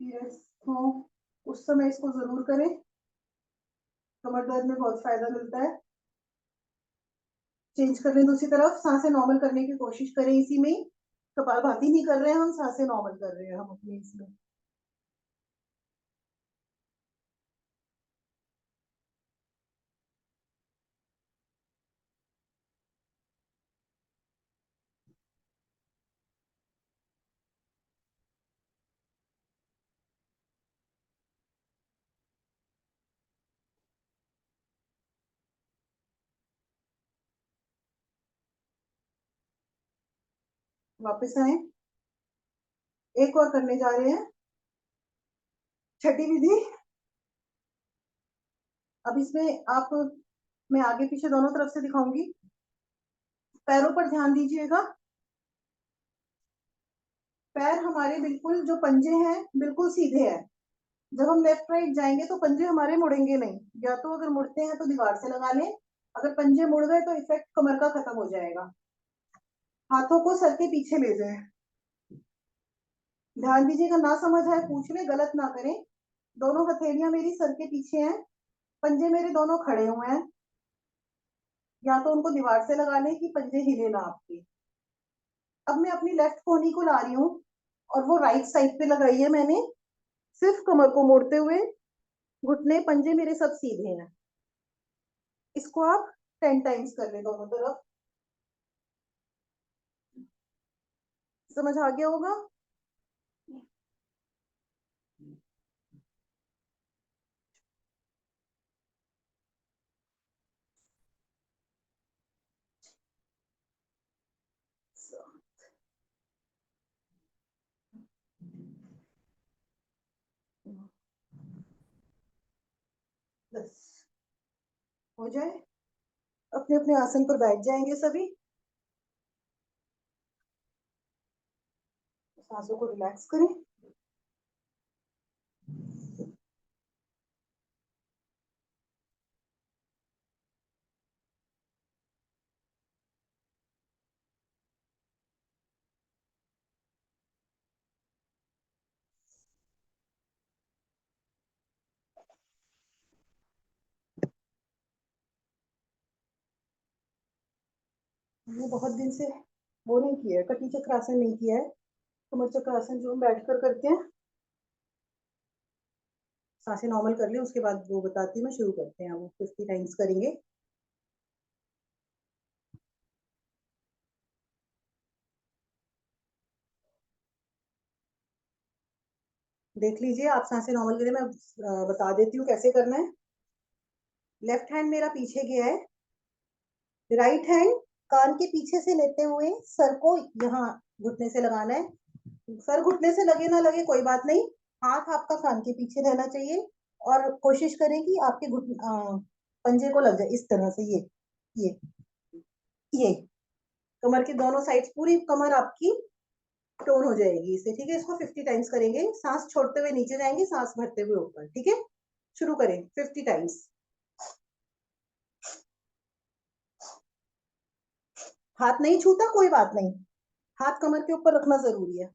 पीरियड्स हो उस समय इसको जरूर करें। कमर दर्द में बहुत फायदा मिलता है। चेंज कर लें दूसरी तरफ। सांसें नॉर्मल करने की कोशिश करें इसी में ही। कपालभाति नहीं कर रहे हैं हम, सांसें नॉर्मल कर रहे हैं हम अपने इसमें। वापस आए, एक और करने जा रहे हैं, छठी विधि। अब इसमें आप, मैं आगे पीछे दोनों तरफ से दिखाऊंगी। पैरों पर ध्यान दीजिएगा। पैर हमारे बिल्कुल, जो पंजे हैं बिल्कुल सीधे हैं। जब हम लेफ्ट राइट जाएंगे तो पंजे हमारे मुड़ेंगे नहीं। या तो अगर मुड़ते हैं तो दीवार से लगा लें, अगर पंजे मुड़ गए तो इफेक्ट कमर का खत्म हो जाएगा। हाथों को सर के पीछे ले जाए। ध्यान दीजिएगा, ना समझ आए पूछ ले, गलत ना करें। दोनों हथेलियां मेरी सर के पीछे हैं, पंजे मेरे दोनों खड़े हुए हैं। या तो उनको दीवार से लगा लें कि पंजे हिले ना आपके। अब मैं अपनी लेफ्ट कोहनी को ला रही हूँ और वो राइट साइड पे लगाई है मैंने, सिर्फ कमर को मोड़ते हुए। घुटने पंजे मेरे सब सीधे हैं। इसको आप 10 टाइम्स कर लें दोनों तरफ। समझ आ गया होगा। बस हो जाए, अपने अपने आसन पर बैठ जाएंगे सभी। सांसों को रिलैक्स करें। हमने बहुत दिन से वो नहीं किया है, कटी चक्रासन नहीं किया है। कमर चक्रासन जो हम बैठ कर करते हैं। सांसें नॉर्मल कर ले, उसके बाद वो बताती हूँ मैं, शुरू करते हैं। वो 50 टाइम्स करेंगे। देख लीजिए, आप सांसें नॉर्मल करें, मैं बता देती हूँ कैसे करना है। लेफ्ट हैंड मेरा पीछे गया है, राइट हैंड कान के पीछे से लेते हुए सर को यहाँ घुटने से लगाना है। सर घुटने से लगे ना लगे कोई बात नहीं, हाथ आपका कान के पीछे रहना चाहिए और कोशिश करें कि आपके पंजे को लग जाए इस तरह से। ये ये कमर के दोनों साइड्स, पूरी कमर आपकी टोन हो जाएगी इससे। ठीक है, इसको 50 टाइम्स करेंगे। सांस छोड़ते हुए नीचे जाएंगे, सांस भरते हुए ऊपर। ठीक है, शुरू करें 50 टाइम्स। हाथ नहीं छूता कोई बात नहीं, हाथ कमर के ऊपर रखना जरूरी है।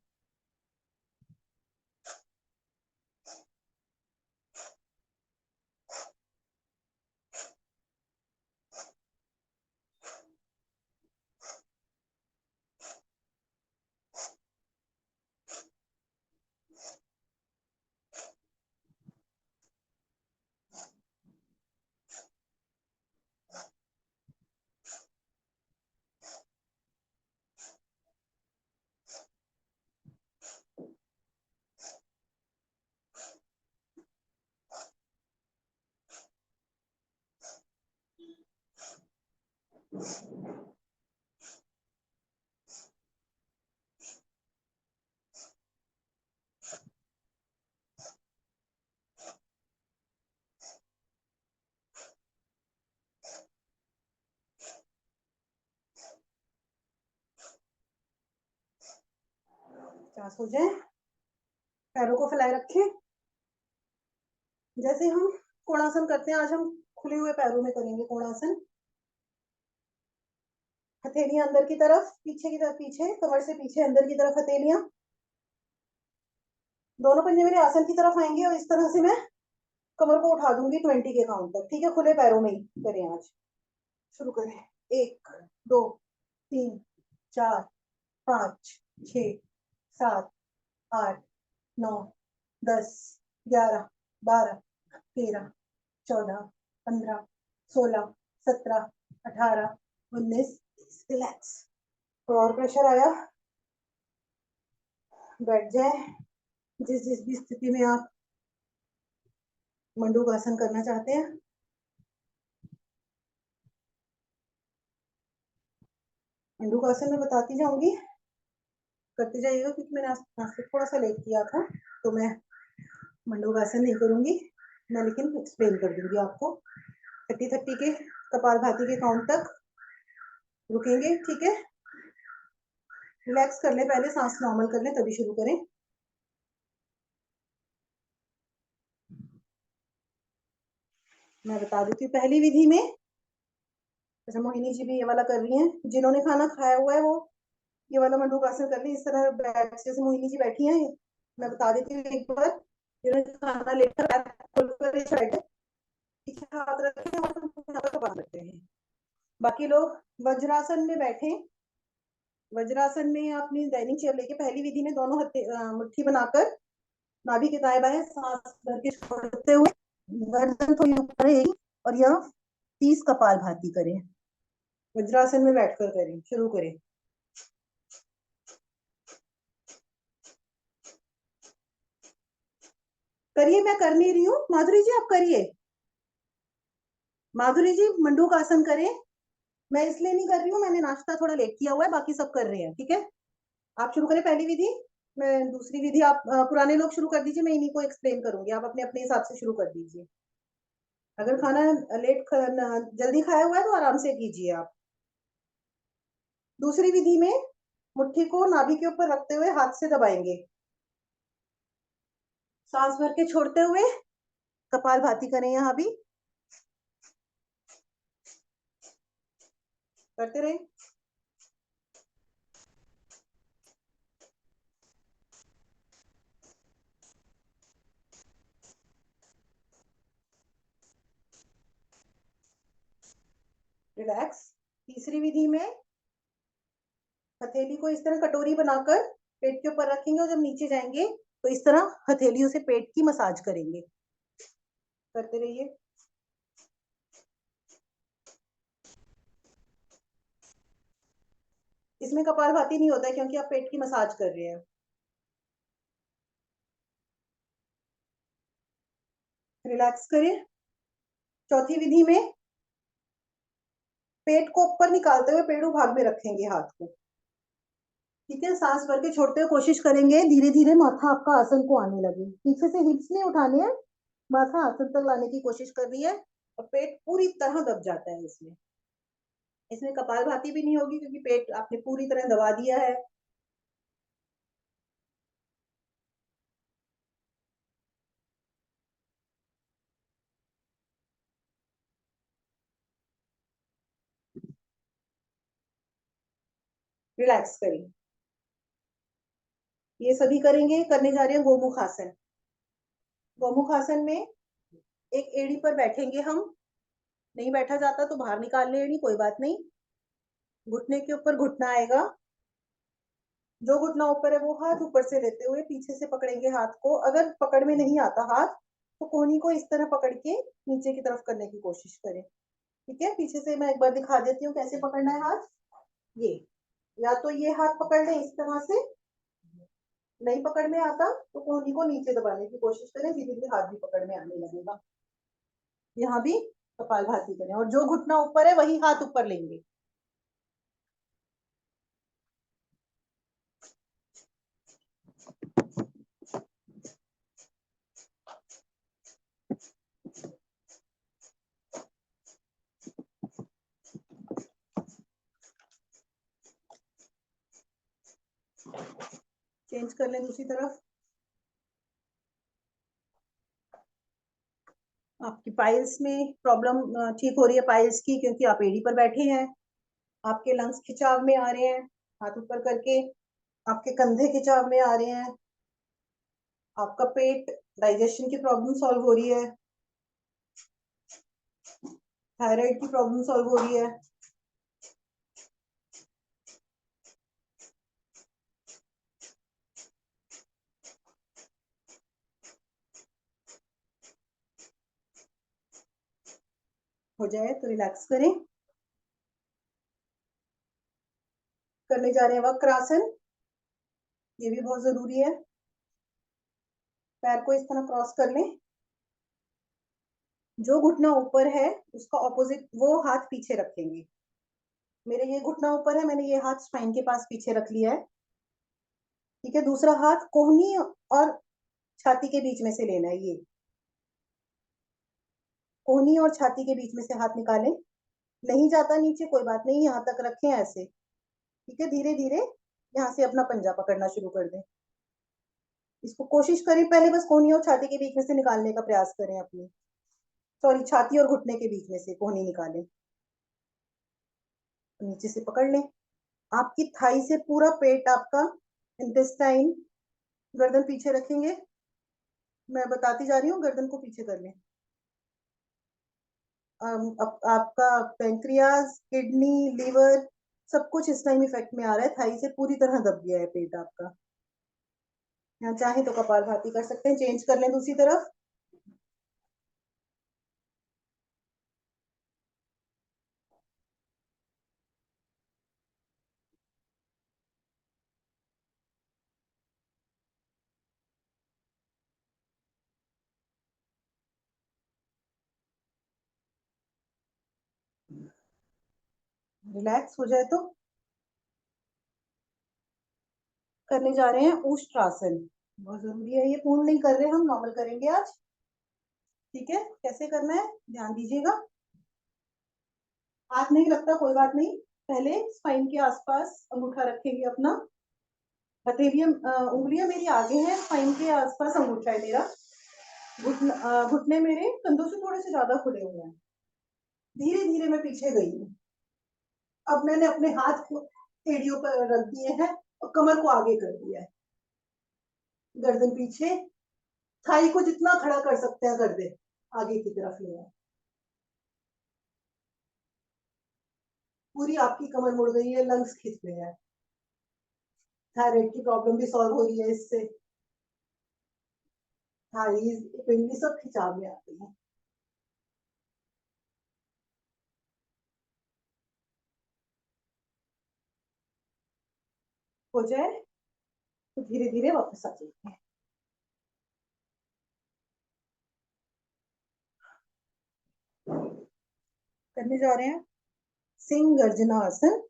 सांस हो जाए, पैरों को फैलाए रखें। जैसे हम कोणासन करते हैं, आज हम खुले हुए पैरों में करेंगे कोणासन। हथेलियां अंदर की तरफ, पीछे की तरफ, पीछे कमर से पीछे अंदर की तरफ हथेलियां, दोनों पंजे मेरे आसन की तरफ आएंगे और इस तरह से मैं कमर को उठा दूंगी 20 के काउंट तक। ठीक है, खुले पैरों में ही करें आज। शुरू करें। 1 2 3 4 5 6 7 8 9 10 11 12 13 14 15 16 17 18 19 20। रिलैक्स। और प्रेशर आया, बैठ जाए। जिस जिस भी स्थिति में आप मंडूकासन करना चाहते हैं, मंडूकासन में बताती जाऊंगी, करते जाइएगा, क्योंकि मैंने आज से थोड़ा सा लेट किया था, तो मैं मंडूकासन नहीं करूंगी मैं, लेकिन एक्सप्लेन कर दूंगी आपको। 30 के कपालभाति के काउंट तक रुकेंगे। ठीक है, रिलैक्स कर ले, पहले सांस नॉर्मल कर ले तभी शुरू करें। मैं बता देती हूँ पहली विधि में, जैसे मोहिनी जी भी ये वाला कर रही हैं, जिन्होंने खाना खाया हुआ है वो ये वाला मंडूकासन कर ली। इस तरह बैठ, जैसे मोहिनी जी बैठी हैं, मैं बता देती हूँ एक बार। जिन्होंने खाना लेकर बैठे, पीछे हाथ रखे और यहाँ पर कपाल रखते हैं। बाकी लोग वज्रासन में बैठे। वज्रासन में अपनी डाइनिंग चेयर लेके पहली विधि में दोनों मुट्ठी बनाकर नाभि के दाएं बाएं सांस भर के छोड़ते हुए गर्दन थोड़ी ऊपर रहेगी और यह 30 कपालभाति करें। वज्रासन में बैठकर करें। शुरू करें। करिए, मैं कर नहीं रही हूँ। माधुरी जी आप करिए, माधुरी जी मंडूकासन करें। मैं इसलिए नहीं कर रही हूँ, मैंने नाश्ता थोड़ा लेट किया हुआ है, बाकी सब कर रहे हैं। ठीक है, आप शुरू करें पहली विधि, मैं दूसरी विधि। आप पुराने लोग शुरू कर दीजिए, मैं इन्हीं को एक्सप्लेन करूंगी, आप अपने अपने हिसाब से शुरू कर दीजिए। अगर खाना जल्दी खाया हुआ है तो आराम से कीजिए आप। दूसरी विधि में मुट्ठी को नाभि के ऊपर रखते हुए हाथ से दबाएंगे, सांस भर के छोड़ते हुए कपालभाति करें। यहाँ भी करते रहे। रिलैक्स। तीसरी विधि में हथेली को इस तरह कटोरी बनाकर पेट के ऊपर रखेंगे और जब नीचे जाएंगे तो इस तरह हथेलियों से पेट की मसाज करेंगे। करते रहिए। इसमें कपालभाति नहीं होता है क्योंकि आप पेट की मसाज कर रहे हैं। रिलैक्स करें। चौथी विधि में पेट को ऊपर निकालते हुए पेड़ू भाग में रखेंगे हाथ को। ठीक है, सांस भर के छोड़ते हुए कोशिश करेंगे धीरे धीरे माथा आपका आसन को आने लगे। पीछे से हिप्स नहीं उठाने हैं, माथा आसन तक लाने की कोशिश करनी है और पेट पूरी तरह दब जाता है इसमें। इसमें कपालभाति भी नहीं होगी क्योंकि पेट आपने पूरी तरह दबा दिया है। रिलैक्स करें। ये सभी करेंगे। करने जा रहे हैं गोमुख आसन। गोमुख आसन में एक एड़ी पर बैठेंगे हम। नहीं बैठा जाता तो बाहर निकाल ले एड़ी, कोई बात नहीं। घुटने के ऊपर घुटना आएगा। जो घुटना ऊपर है वो हाथ ऊपर से लेते हुए पीछे से पकड़ेंगे हाथ को। अगर पकड़ में नहीं आता हाथ तो कोहनी को इस तरह पकड़ के नीचे की तरफ करने की कोशिश करें। ठीक है, पीछे से मैं एक बार दिखा देती हूँ कैसे पकड़ना है हाथ। ये, या तो ये हाथ पकड़ लें इस तरह से, नहीं पकड़ में आता तो कोहनी को नीचे दबाने की कोशिश करें, धीरे धीरे हाथ भी पकड़ में आने लगेगा। यहाँ भी कपालभाति करें और जो घुटना ऊपर है वही हाथ ऊपर लेंगे। चेंज कर लें दूसरी तरफ। आपकी पाइल्स में प्रॉब्लम ठीक हो रही है, पाइल्स की, क्योंकि आप एड़ी पर बैठे हैं। आपके लंग्स खिंचाव में आ रहे हैं हाथ ऊपर करके, आपके कंधे खिंचाव में आ रहे हैं, आपका पेट, डाइजेशन की प्रॉब्लम सॉल्व हो रही है, थायराइड की प्रॉब्लम सॉल्व हो रही है। हो जाए तो रिलैक्स करें। करने जा रहे हैं वक्रासन। ये भी बहुत जरूरी है। पैर को इस तरह क्रॉस कर लें। जो घुटना ऊपर है उसका ऑपोजिट वो हाथ पीछे रखेंगे। मेरे ये घुटना ऊपर है, मैंने ये हाथ स्पाइन के पास पीछे रख लिया है। ठीक है, दूसरा हाथ कोहनी और छाती के बीच में से लेना है। ये कोहनी और छाती के बीच में से हाथ निकालें। नहीं जाता नीचे, कोई बात नहीं, यहाँ तक रखें ऐसे। ठीक है, धीरे धीरे यहाँ से अपना पंजा पकड़ना शुरू कर दें। इसको कोशिश करें पहले बस कोहनी और छाती के बीच में से निकालने का प्रयास करें अपनी, सॉरी, छाती और घुटने के बीच में से कोहनी निकालें। नीचे से पकड़ लें। आपकी थाई से पूरा पेट आपका, इंटेस्टाइन, गर्दन पीछे रखेंगे। मैं बताती जा रही हूँ, गर्दन को पीछे कर लें। आपका पैंक्रियाज, किडनी, लीवर, सब कुछ इस टाइम इफेक्ट में आ रहा है। थाई से पूरी तरह दब गया है पेट आपका। यहाँ चाहे तो कपालभाति कर सकते हैं। चेंज कर लें दूसरी तरफ। रिलैक्स हो जाए तो करने जा रहे हैं उष्ट्रासन। बहुत जरूरी है, ये पूर्ण नहीं कर रहे, हम नॉर्मल करेंगे आज। ठीक है, कैसे करना है ध्यान दीजिएगा। हाथ नहीं लगता, कोई बात नहीं। पहले स्पाइन के आसपास अंगूठा रखेंगे अपना। हथेलियां, उंगलियां मेरी आगे हैं, स्पाइन के आसपास अंगूठा है मेरा। घुटने मेरे कंधों से थोड़े से ज्यादा खुले हुए हैं। धीरे धीरे मैं पीछे गई हूँ। अब मैंने अपने हाथ को एड़ियों पर रख दिए हैं और कमर को आगे कर दिया है। गर्दन पीछे, थाई को जितना खड़ा कर सकते हैं कर दे, आगे की तरफ ले आए। पूरी आपकी कमर मुड़ गई है, लंग्स खिंच गए हैं। थायराइड की प्रॉब्लम भी सॉल्व हो रही है इससे। थाईज, पिंडली सब खिंचाव में आती है। हो जाए तो धीरे धीरे वापस आ जाइए। करने जा रहे हैं सिंह गर्जना आसन।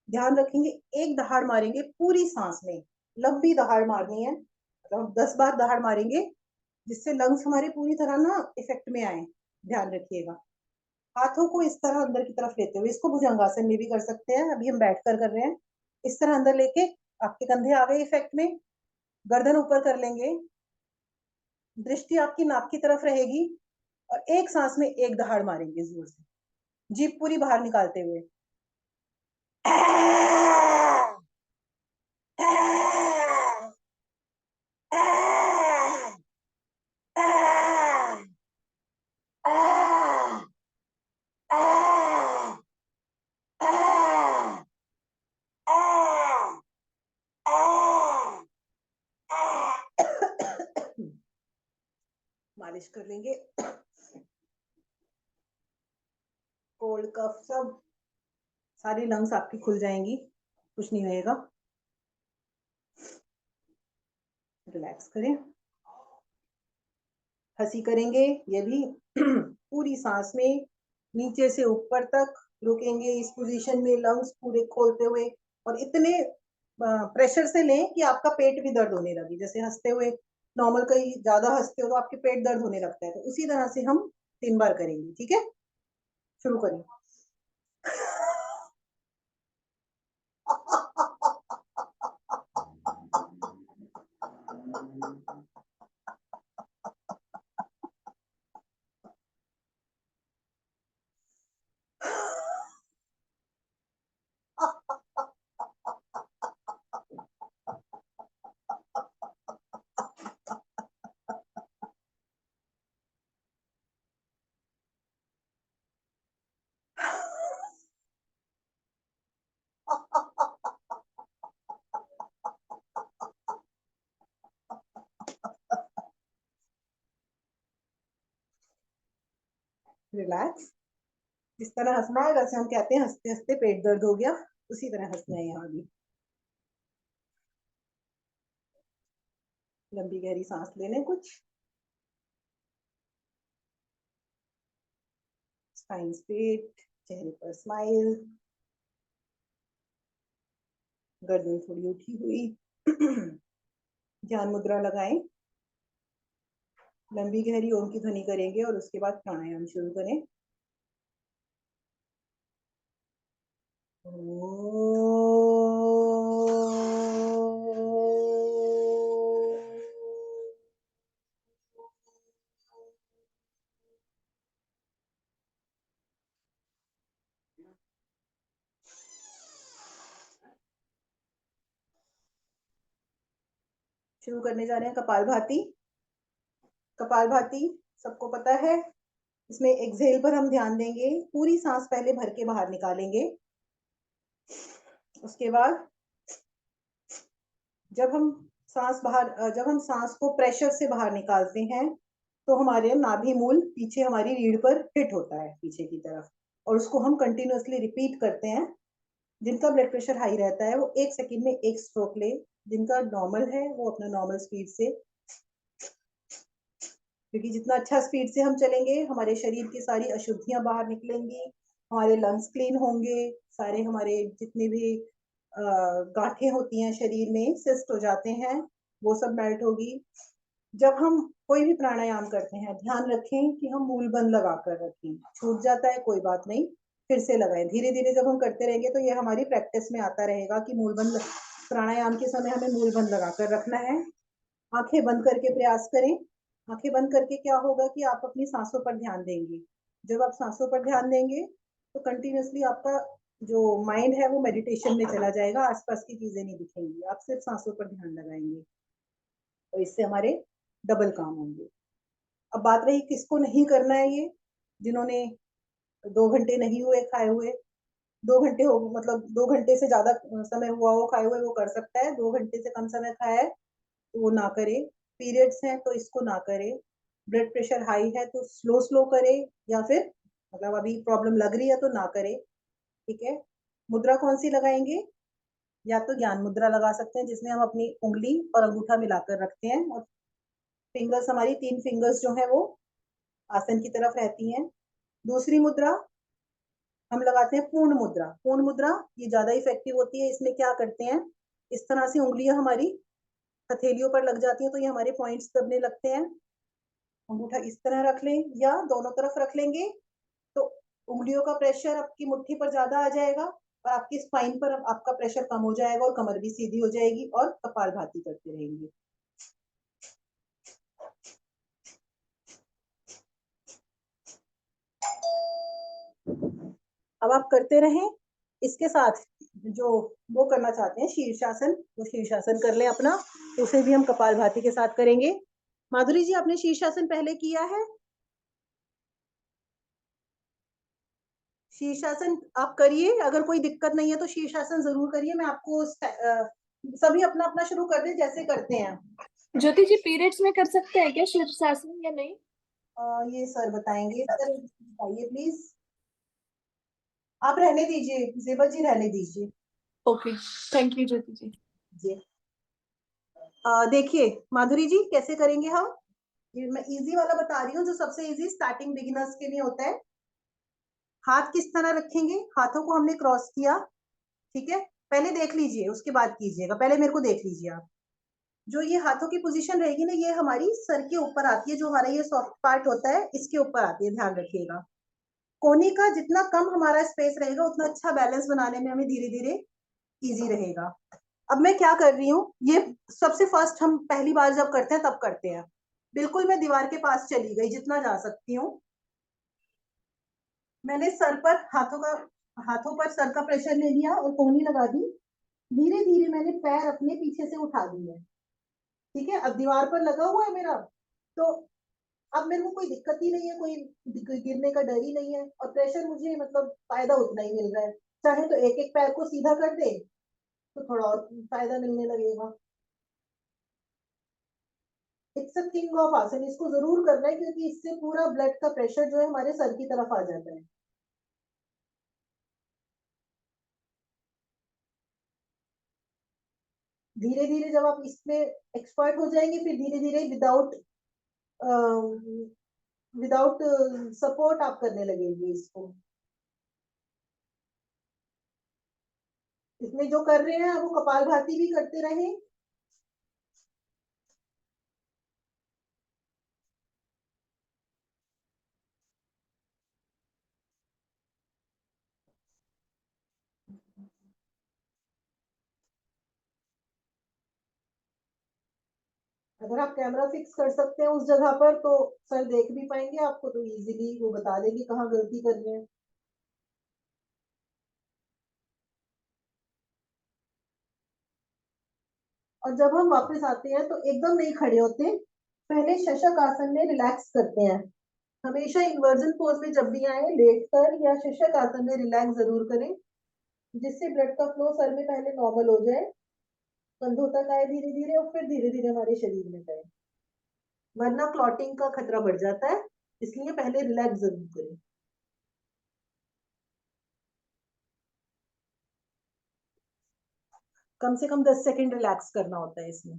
ध्यान रखेंगे, एक दहाड़ मारेंगे पूरी सांस में, लंबी दहाड़ मारनी है। 10 बार दहाड़ मारेंगे जिससे लंग्स हमारे पूरी तरह ना इफेक्ट में आए। ध्यान रखिएगा। हाथों को इस तरह अंदर की तरफ लेते हुए, इसको भुजंगासन में भी कर सकते हैं, अभी हम बैठ कर रहे हैं। इस तरह अंदर लेके आपके कंधे आ गए इफेक्ट में, गर्दन ऊपर कर लेंगे, दृष्टि आपकी नाक की तरफ रहेगी और एक सांस में एक दहाड़ मारेंगे जोर से। जीभ पूरी बाहर निकालते हुए। मालिश कर लेंगे। कोल्ड कफ सब सारी लंग्स आपकी खुल जाएंगी, कुछ नहीं होएगा। रिलैक्स करें। हंसी करेंगे, ये भी पूरी सांस में नीचे से ऊपर तक रुकेंगे इस पोजीशन में, लंग्स पूरे खोलते हुए, और इतने प्रेशर से लें कि आपका पेट भी दर्द होने लगे। जैसे हंसते हुए नॉर्मल, कहीं ज्यादा हंसते हो तो आपके पेट दर्द होने लगता है, तो उसी तरह से हम 3 बार करेंगे। ठीक है, शुरू करें। रिलैक्स। इस तरह हंसना है जैसे हम कहते हैं हंसते हंसते पेट दर्द हो गया, उसी तरह हंसना है यहाँ भी। लंबी गहरी सांस लेने, कुछ स्पाइन स्ट्रेट, चेहरे पर स्माइल, गर्दन थोड़ी उठी हुई। ध्यान मुद्रा लगाएं। लंबी गहरी ओम की ध्वनि करेंगे और उसके बाद प्राणायाम शुरू करें। शुरू करने जा रहे हैं कपालभाति। कपालभाति सबको पता है, इसमें एक्सहेल पर हम ध्यान देंगे, पूरी सांस पहले भर के बाहर निकालेंगे। उसके बाद जब हम सांस को प्रेशर से बाहर निकालते हैं तो हमारे नाभि मूल पीछे हमारी रीढ़ पर हिट होता है पीछे की तरफ, और उसको हम कंटिन्यूअसली रिपीट करते हैं। जिनका ब्लड प्रेशर हाई रहता है वो 1 सेकंड में 1 स्ट्रोक ले, जिनका नॉर्मल है वो अपना नॉर्मल स्पीड से, क्योंकि जितना अच्छा स्पीड से हम चलेंगे हमारे शरीर की सारी अशुद्धियां बाहर निकलेंगी, हमारे लंग्स क्लीन होंगे, सारे हमारे जितने भी गांठें होती हैं शरीर में, सिस्ट हो जाते हैं, वो सब मेल्ट होगी। जब हम कोई भी प्राणायाम करते हैं ध्यान रखें कि हम मूल बंद लगा कर रखें। छूट जाता है कोई बात नहीं, फिर से लगाएं। धीरे धीरे जब हम करते रहेंगे तो ये हमारी प्रैक्टिस में आता रहेगा कि मूल बंद प्राणायाम के समय हमें मूल बंद लगा कर रखना है। आंखें बंद करके प्रयास करें। आंखें बंद करके क्या होगा कि आप अपनी सांसों पर ध्यान देंगे। जब आप सांसों पर ध्यान देंगे तो कंटिन्यूअसली आपका जो माइंड है वो मेडिटेशन में चला जाएगा, आसपास की चीजें नहीं दिखेंगी, आप सिर्फ सांसों पर ध्यान लगाएंगे, तो इससे हमारे डबल काम होंगे। अब बात रही किसको नहीं करना है, ये जिन्होंने 2 घंटे नहीं हुए खाए हुए, 2 घंटे हो मतलब 2 घंटे से ज्यादा समय हुआ हो खाए हुए वो कर सकता है, 2 घंटे से कम समय खाया है तो वो ना करे। पीरियड्स हैं तो इसको ना करे। ब्लड प्रेशर हाई है तो स्लो स्लो करे, या फिर मतलब अभी प्रॉब्लम लग रही है तो ना करे। ठीक है, मुद्रा कौन सी लगाएंगे? या तो ज्ञान मुद्रा लगा सकते हैं जिसमें हम अपनी उंगली और अंगूठा मिलाकर रखते हैं, और फिंगर्स हमारी 3 फिंगर्स जो है वो आसन की तरफ रहती हैं। दूसरी मुद्रा हम लगाते हैं पूर्ण मुद्रा। पूर्ण मुद्रा ये ज्यादा इफेक्टिव होती है। इसमें क्या करते हैं, इस तरह से उंगलियां हमारी हथेलियों पर लग जाती हैं तो ये हमारे पॉइंट्स दबने लगते हैं। अंगूठा इस तरह रख लें या दोनों तरफ रख लेंगे तो उंगलियों का प्रेशर आपकी मुट्ठी पर ज्यादा आ जाएगा और आपकी स्पाइन पर आपका प्रेशर कम हो जाएगा और कमर भी सीधी हो जाएगी, और कपालभाति करते रहेंगे। अब आप करते रहें। इसके साथ जो वो करना चाहते हैं शीर्षासन, वो शीर्षासन कर लें अपना, उसे भी हम कपालभाति के साथ करेंगे। माधुरी जी, आपने शीर्षासन पहले किया है? शीर्षासन आप करिए, अगर कोई दिक्कत नहीं है तो शीर्षासन जरूर करिए। मैं आपको सभी अपना अपना शुरू कर दें जैसे करते हैं। ज्योति जी, पीरियड्स में कर सकते हैं क्या शीर्षासन या नहीं? ये सर बताएंगे। सर बताइए प्लीज। आप रहने दीजिए, जेबा जी रहने दीजिए। ओके, थैंक यू ज्योति जी। जी देखिए माधुरी जी, कैसे करेंगे हम? ये मैं इजी वाला बता रही हूँ, जो सबसे इजी स्टार्टिंग बिगिनर्स के लिए होता है। हाथ किस तरह रखेंगे? हाथों को हमने क्रॉस किया, ठीक है? पहले देख लीजिए, उसके बाद कीजिएगा। पहले मेरे को देख लीजिए आप। जो ये हाथों की पोजीशन रहेगी ना, ये हमारी सर के ऊपर आती है। जो हमारा ये सॉफ्ट पार्ट होता है, इसके ऊपर आती है, ध्यान रखिएगा। कोहनी का जितना कम हमारा स्पेस रहेगा, उतना अच्छा बैलेंस बनाने में हमें धीरे धीरे इजी रहेगा। अब मैं क्या कर रही हूँ, ये सबसे फर्स्ट हम पहली बार जब करते हैं तब करते हैं। बिल्कुल मैं दीवार के पास चली गई जितना जा सकती हूँ। मैंने सर पर हाथों पर सर का प्रेशर ले लिया और कोहनी लगा दी। धीरे धीरे मैंने पैर अपने पीछे से उठा दिए, ठीक है? अब दीवार पर लगा हुआ है मेरा, तो अब मेरे को कोई दिक्कत ही नहीं है, कोई गिरने का डर ही नहीं है, और प्रेशर मुझे मतलब फायदा उतना ही मिल रहा है। चाहे तो एक एक पैर को सीधा कर दे तो थोड़ा और फायदा मिलने लगेगा। इट्स अ किंग ऑफ आसन, इसको जरूर करना है, क्योंकि इससे पूरा ब्लड का प्रेशर जो है हमारे सर की तरफ आ जाता है। धीरे धीरे जब आप इसमें एक्सपर्ट हो जाएंगे, फिर धीरे धीरे विदाउट विदाउट सपोर्ट आप करने लगेंगे इसको। इसमें जो कर रहे हैं वो कपालभाति भी करते रहें। अगर आप कैमरा फिक्स कर सकते हैं उस जगह पर, तो सर देख भी पाएंगे आपको, तो इजीली वो बता देंगे कहाँ गलती कर रहे हैं। और जब हम वापस आते हैं तो एकदम नहीं खड़े होते, पहले शशक आसन में रिलैक्स करते हैं। हमेशा इन्वर्जन पोज में जब भी आए, लेट कर या शशक आसन में रिलैक्स जरूर करें, जिससे ब्लड का फ्लो सर में पहले नॉर्मल हो जाए, कंधों तक आए धीरे धीरे, और फिर धीरे धीरे हमारे शरीर में जाए। वरना क्लॉटिंग का खतरा बढ़ जाता है, इसलिए पहले रिलैक्स जरूर करें। कम से कम 10 सेकंड रिलैक्स करना होता है इसमें,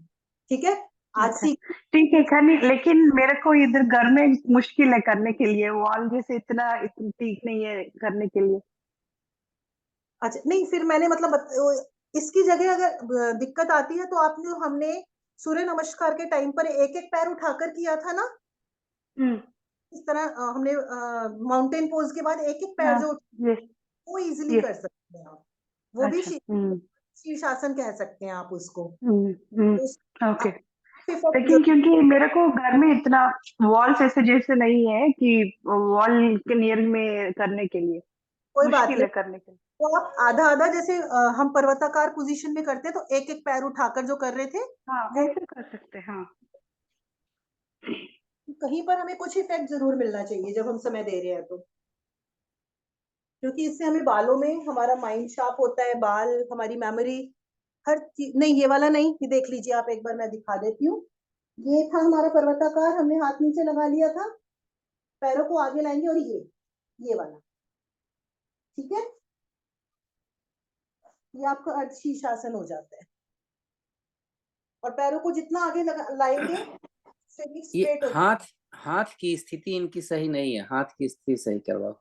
ठीक है? आज अच्छा, सीख ठीक है खनी, लेकिन मेरे को इधर घर में मुश्किल है करने के लिए, वॉल जैसे इतना ठीक नहीं है करने के लिए। अच्छा, नहीं फिर मैंने मतलब इसकी जगह अगर दिक्कत आती है तो आपने, हमने सूर्य नमस्कार के टाइम पर एक एक पैर उठाकर किया था ना, इस तरह हमने माउंटेन पोज के बाद एक एक पैर हाँ, जो, ये वो इजीली ये कर सकते हैं आप। वो भी अच्छा, शीर्षासन कह सकते हैं आप उसको। ओके। इफेक्ट लेकिन क्योंकि मेरे को घर में इतना वॉल्स ऐसे जैसे नहीं है कि वॉल के नियर में करने के लिए कोई बात मुश्किल नहीं। है करने के लिए। तो आप आधा आधा, जैसे हम पर्वताकार पोजीशन में करते हैं, तो एक एक पैर उठाकर जो कर रहे थे, हाँ, वो ऐसे कर सकते हैं, हाँ। कहीं पर हमें कुछ इफेक्ट जरूर मिलना चाहिए जब हम समय दे रहे हैं तो, क्योंकि इससे हमें बालों में हमारा माइंड शार्प होता है, बाल, हमारी मेमोरी, हर चीज। नहीं ये वाला नहीं, ये देख लीजिए आप, एक बार मैं दिखा देती हूँ। ये था हमारा पर्वताकार, हमने हाथ नीचे लगा लिया था, पैरों को आगे लाएंगे, और ये वाला, ठीक है? ये आपका अर्ध शीर्षासन हो जाता है। और पैरों को जितना आगे लाएंगे, शरीर ये स्ट्रेट हो। हाथ की स्थिति इनकी सही नहीं है, हाथ की स्थिति सही करवाओ,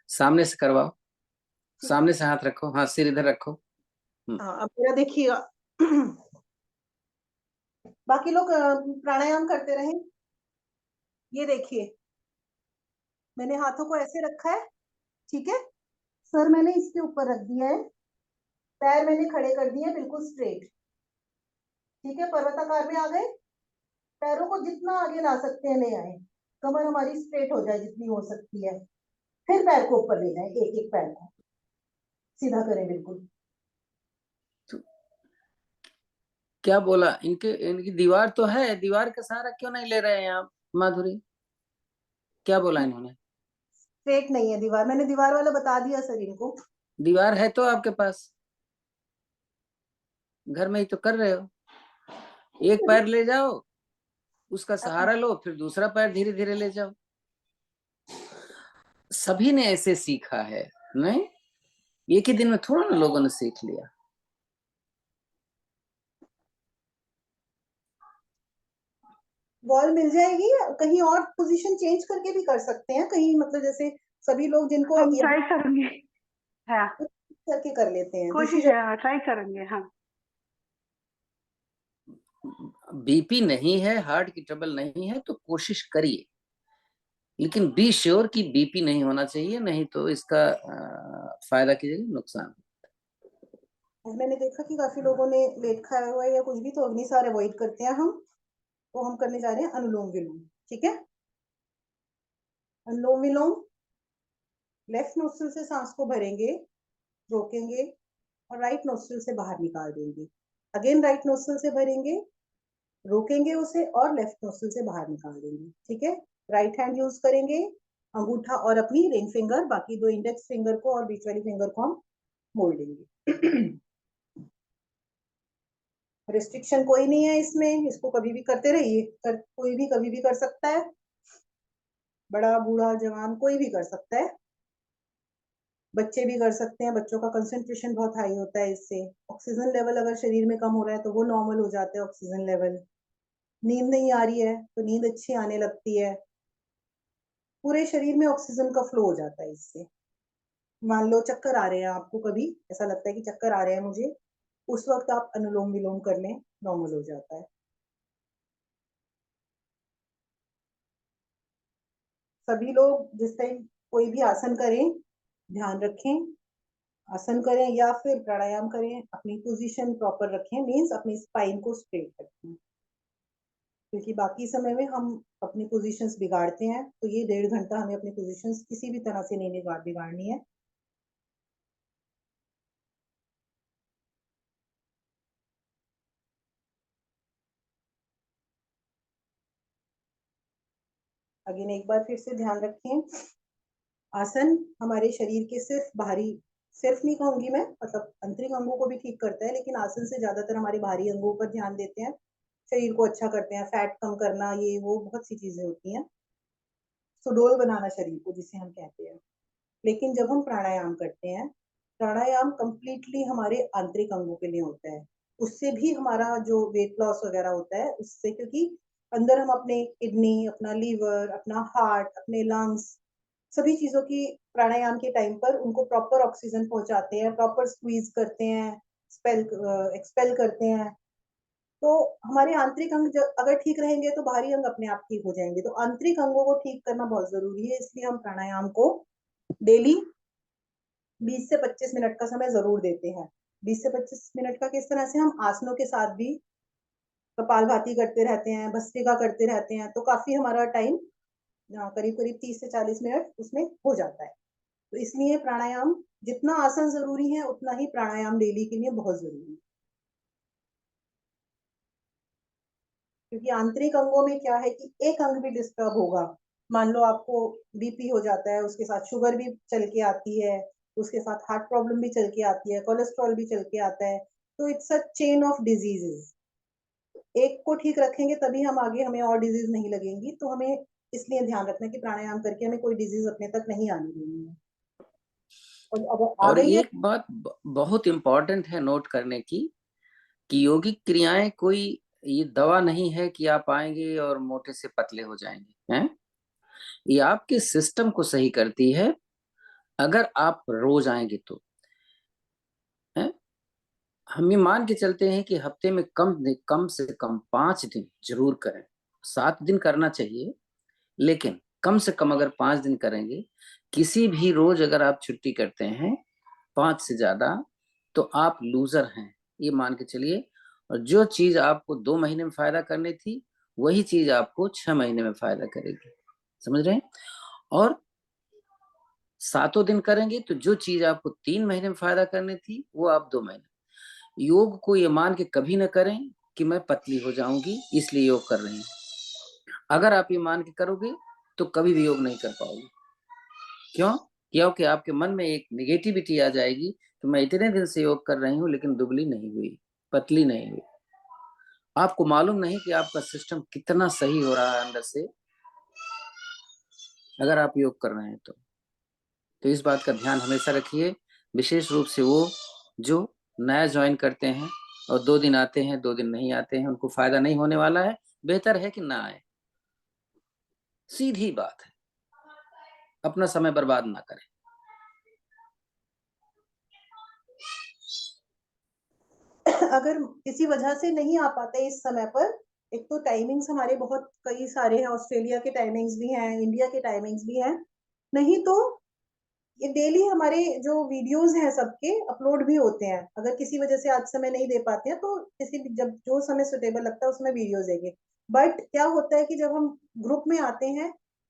सामने से करवाओ, सामने से हाथ रखो, हाँ सिर इधर रखो। हाँ, अब मेरा देखिएगा। बाकी लोग प्राणायाम करते रहें। ये देखिए, मैंने हाथों को ऐसे रखा है, ठीक है? सर मैंने इसके ऊपर रख दिया है, पैर मैंने खड़े कर दिए बिल्कुल स्ट्रेट, ठीक है? पर्वताकार में आ गए, पैरों को जितना आगे ला सकते हैं ले आए, कमर हमारी स्ट्रेट हो जाए जितनी हो सकती है। फिर पैर को ऊपर ले जाए, एक एक पैर को सीधा करें बिल्कुल। क्या बोला? इनकी दीवार तो है, दीवार का सहारा क्यों नहीं ले रहे हैं आप माधुरी? क्या बोला इन्होंने? स्ट्रेट नहीं है दीवार, मैंने दीवार वाला बता दिया सर इनको। दीवार है तो आपके पास, घर में ही तो कर रहे हो। एक पैर ले जाओ, उसका सहारा लो, फिर दूसरा पैर धीरे धीरे ले जाओ। सभी ने ऐसे सीखा है, नहीं एक ही दिन में थोड़ा ना लोगों ने सीख लिया। वॉल मिल जाएगी, कहीं और पोजीशन चेंज करके भी कर सकते हैं कहीं, मतलब जैसे सभी लोग जिनको हम ये ट्राई करेंगे, हाँ करके कर लेते हैं कोशिश दूसरी है, ट्राई करेंगे हाँ। बीपी नहीं है, हार्ट की ट्रबल नहीं है तो कोशिश करिए, लेकिन बी श्योर कि बीपी नहीं होना चाहिए, नहीं तो इसका फायदा की जगह नुकसान। मैंने देखा कि काफी लोगों ने लेट खाया हुआ है या कुछ भी, तो अग्निसार अवॉइड करते हैं हम। तो हम करने जा रहे हैं अनुलोम विलोम, ठीक है। अनुलोम विलोम, लेफ्ट नोस्ट्रिल से सांस को भरेंगे, रोकेंगे और राइट नोस्ट्रिल से बाहर निकाल देंगे। अगेन राइट नोस्ट्रिल से भरेंगे, रोकेंगे उसे और लेफ्ट नोस्ट्रिल से बाहर निकाल देंगे, ठीक है। राइट हैंड यूज करेंगे, अंगूठा और अपनी रिंग फिंगर, बाकी दो इंडेक्स फिंगर को और बीच वाली फिंगर को हम मोड़ लेंगे। रिस्ट्रिक्शन कोई नहीं है इसमें, इसको कभी भी करते रहिए, कोई भी कभी भी कर सकता है, बड़ा बूढ़ा जवान कोई भी कर सकता है, बच्चे भी कर सकते हैं। बच्चों का कंसंट्रेशन बहुत हाई होता है इससे। ऑक्सीजन लेवल अगर शरीर में कम हो रहा है तो वो नॉर्मल हो जाता है ऑक्सीजन लेवल। नींद नहीं आ रही है तो नींद अच्छी आने लगती है, पूरे शरीर में ऑक्सीजन का फ्लो हो जाता है इससे। मान लो चक्कर आ रहे हैं आपको, कभी ऐसा लगता है कि चक्कर आ रहे हैं मुझे, उस वक्त आप अनुलोम विलोम कर लें, नॉर्मल हो जाता है। सभी लोग जिस टाइम कोई भी आसन करें, ध्यान रखें, आसन करें या फिर प्राणायाम करें, अपनी पोजीशन प्रॉपर रखें, मीन्स अपनी स्पाइन को स्ट्रेट रखें, क्योंकि बाकी समय में हम अपनी पोजीशंस बिगाड़ते हैं, तो ये 1.5 घंटा हमें अपनी पोजीशंस किसी भी तरह से नहीं बिगाड़नी है। अगेन एक बार फिर से ध्यान रखें, आसन हमारे शरीर के सिर्फ बाहरी, सिर्फ नहीं कहूंगी मैं, मतलब आंतरिक अंगों को भी ठीक करता है, लेकिन आसन से ज्यादातर हमारे बाहरी अंगों पर ध्यान देते हैं, शरीर को अच्छा करते हैं, फैट कम करना, ये वो बहुत सी चीजें होती हैं, सुडोल बनाना शरीर को जिसे हम कहते हैं। लेकिन जब हम प्राणायाम करते हैं, प्राणायाम कंप्लीटली हमारे आंतरिक अंगों के लिए होता है, उससे भी हमारा जो वेट लॉस वगैरह होता है उससे, क्योंकि अंदर हम अपने किडनी, अपना लीवर, अपना हार्ट, अपने लंग्स, सभी चीजों की प्राणायाम के टाइम पर उनको प्रॉपर ऑक्सीजन पहुंचाते हैं, प्रॉपर स्क्वीज करते हैं, स्पेल एक्सपेल करते हैं। तो हमारे आंतरिक अंग अगर ठीक रहेंगे तो बाहरी अंग अपने आप ठीक हो जाएंगे, तो आंतरिक अंगों को ठीक करना बहुत जरूरी है, इसलिए हम प्राणायाम को डेली 20 से 25 मिनट का समय जरूर देते हैं। 20 से 25 मिनट का किस तरह से, हम आसनों के साथ भी कपालभाति करते रहते हैं, भस्त्रिका करते रहते हैं, तो काफी हमारा टाइम करीब करीब 30 से 40 मिनट उसमें हो जाता है। तो इसलिए प्राणायाम, जितना आसन जरूरी है उतना ही प्राणायाम डेली के लिए बहुत जरूरी है, क्योंकि आंतरिक अंगों में क्या है कि एक अंग भी डिस्टर्ब होगा, मान लो आपको बीपी हो जाता है, उसके साथ शुगर भी चल के आती है, उसके साथ हार्ट प्रॉब्लम भी चल के आती है, कोलेस्ट्रॉल भी चल के आता है, तो it's a chain of diseases. एक को ठीक रखेंगे तभी हम आगे, हमें और डिजीज नहीं लगेंगी, तो हमें इसलिए ध्यान रखना कि प्राणायाम करके हमें कोई डिजीज अपने तक नहीं आने देनी है। और अगर आ और गई है, एक बात बहुत इंपॉर्टेंट है नोट करने की, कि योगिक क्रियाएं कोई ये दवा नहीं है कि आप आएंगे और मोटे से पतले हो जाएंगे, हैं? ये आपके सिस्टम को सही करती है अगर आप रोज आएंगे तो, हैं? हम ये मान के चलते हैं कि हफ्ते में कम से कम 5 दिन जरूर करें, 7 दिन करना चाहिए, लेकिन कम से कम अगर 5 दिन करेंगे, किसी भी रोज अगर आप छुट्टी करते हैं 5 से ज्यादा, तो आप लूजर हैं, ये मान के चलिए। और जो चीज आपको 2 महीने में फायदा करनी थी, वही चीज आपको 6 महीने में फायदा करेगी, समझ रहे हैं? और 7 दिन करेंगे तो जो चीज आपको 3 महीने में फायदा करनी थी वो आप 2 महीने। योग को ये मान के कभी ना करें कि मैं पतली हो जाऊंगी इसलिए योग कर रही हूँ। अगर आप ये मान के करोगे तो कभी भी योग नहीं कर पाओगे। क्यों? क्योंकि आपके मन में एक निगेटिविटी आ जाएगी तो मैं इतने दिन से योग कर रही हूँ लेकिन दुबली नहीं हुई, पतली नहीं हुई। आपको मालूम नहीं कि आपका सिस्टम कितना सही हो रहा है अंदर से अगर आप योग कर रहे हैं तो इस बात का ध्यान हमेशा रखिए। विशेष रूप से वो जो नया ज्वाइन करते हैं और 2 दिन आते हैं 2 दिन नहीं आते हैं, उनको फायदा नहीं होने वाला है, बेहतर है कि ना आए। सीधी बात है, अपना समय बर्बाद ना करें। अगर किसी वजह से नहीं आ पाते इस समय पर, एक तो टाइमिंग्स हमारे बहुत कई सारे हैं, ऑस्ट्रेलिया के टाइमिंग्स भी हैं, इंडिया के टाइमिंग्स भी हैं, नहीं तो ये डेली हमारे जो वीडियोस हैं सबके अपलोड भी होते हैं। अगर किसी वजह से आज समय नहीं दे पाते हैं तो किसी भी जब जो समय सुटेबल लगता है उसमें वीडियोस देंगे। बट क्या होता है कि जब हम ग्रुप में आते हैं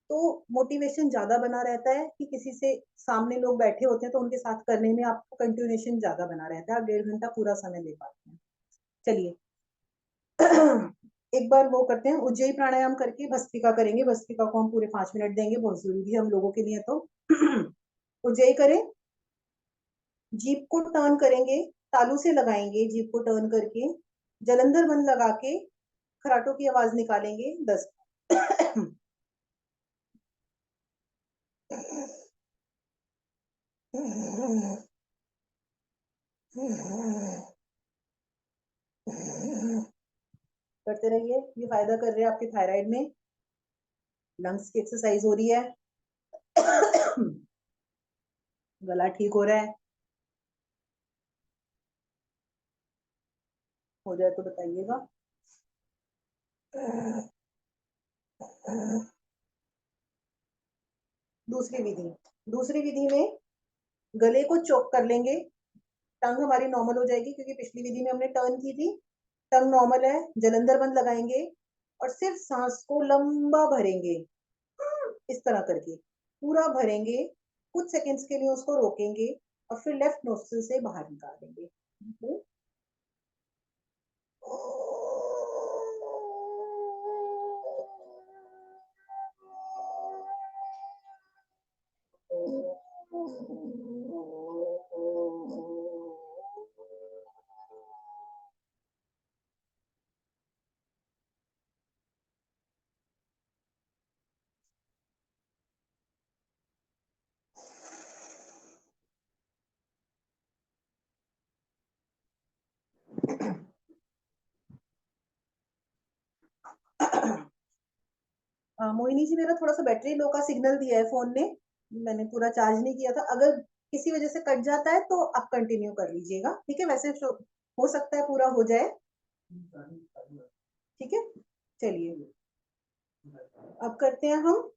तो मोटिवेशन ज्यादा बना रहता है कि किसी से सामने लोग बैठे होते हैं तो उनके साथ करने में आपको कंटिन्यूएशन ज्यादा बना रहता है, आप 1.5 घंटा पूरा समय दे पाते हैं। चलिए एक बार वो करते हैं, उज्जयी प्राणायाम करके भस्त्रिका करेंगे। भस्त्रिका को हम पूरे 5 मिनट देंगे, बहुत जरूरी है हम लोगों के लिए। तो उज्जयी करें, जीप को टर्न करेंगे, तालू से लगाएंगे जीप को टर्न करके, जलंधर बंद लगा के खराटों की आवाज निकालेंगे 10। करते रहिए, ये फायदा कर रहे हैं आपके थायराइड में, लंग्स की एक्सरसाइज हो रही है, गला ठीक हो रहा है। हो जाए तो बताइएगा। दूसरी विधि में गले को चोक कर लेंगे, टंग हमारी नॉर्मल हो जाएगी क्योंकि पिछली विधि में हमने टर्न की थी। टंग नॉर्मल है, जलंधर बंद लगाएंगे और सिर्फ सांस को लंबा भरेंगे, इस तरह करके पूरा भरेंगे। कुछ सेकंड्स के लिए उसको रोकेंगे और फिर लेफ्ट नोस्ट्रिल से बाहर निकालेंगे। मोहिनी जी, मेरा थोड़ा सा बैटरी लो का सिग्नल दिया है फोन ने, मैंने पूरा चार्ज नहीं किया था। अगर किसी वजह से कट जाता है तो आप कंटिन्यू कर लीजिएगा, ठीक है? वैसे हो सकता है पूरा हो जाए, ठीक है? चलिए अब करते हैं हम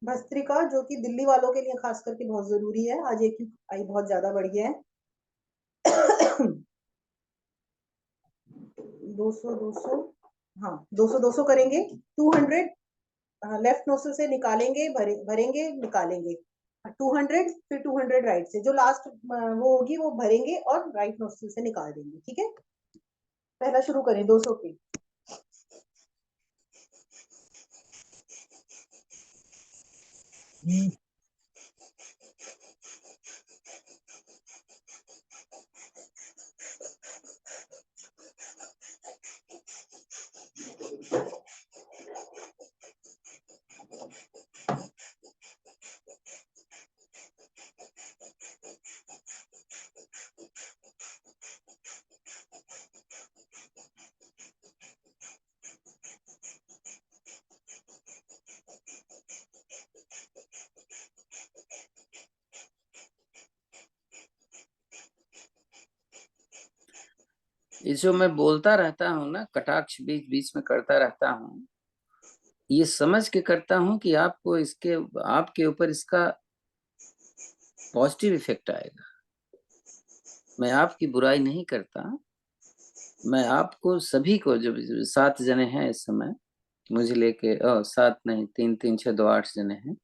भस्त्रिका, जो कि दिल्ली वालों के लिए खास करके बहुत जरूरी है। आज एक आई बहुत ज्यादा बढ़ गया है। 200 200, हाँ 200 200 करेंगे। 200 लेफ्ट नोस्ट्रिल से निकालेंगे, भरेंगे निकालेंगे। 200, फिर 200 राइट से, जो लास्ट वो होगी वो भरेंगे और राइट नोस्ट्रिल से निकाल देंगे, ठीक है? पहला शुरू करें 200 के। ये जो मैं बोलता रहता हूँ ना, कटाक्ष बीच बीच में करता रहता हूँ, ये समझ के करता हूँ कि आपको इसके आपके ऊपर इसका पॉजिटिव इफेक्ट आएगा। मैं आपकी बुराई नहीं करता, मैं आपको सभी को, जो 7 जने हैं इस समय मुझे लेके, 7 नहीं 3 3 6 2 8 जने हैं,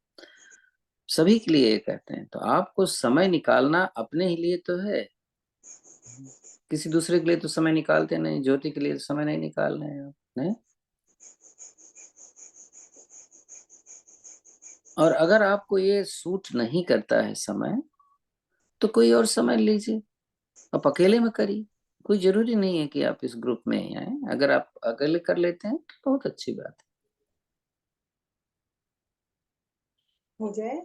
सभी के लिए ये कहते हैं। तो आपको समय निकालना अपने ही लिए तो है, किसी दूसरे के लिए तो समय निकालते नहीं। ज्योति के लिए तो समय नहीं निकाल रहे हैं आप, नहीं? और अगर आपको ये सूट नहीं करता है समय, तो कोई और समय लीजिए, आप अकेले में करिए। कोई जरूरी नहीं है कि आप इस ग्रुप में ही आए। अगर आप अकेले कर लेते हैं तो बहुत अच्छी बात है। हो जाए,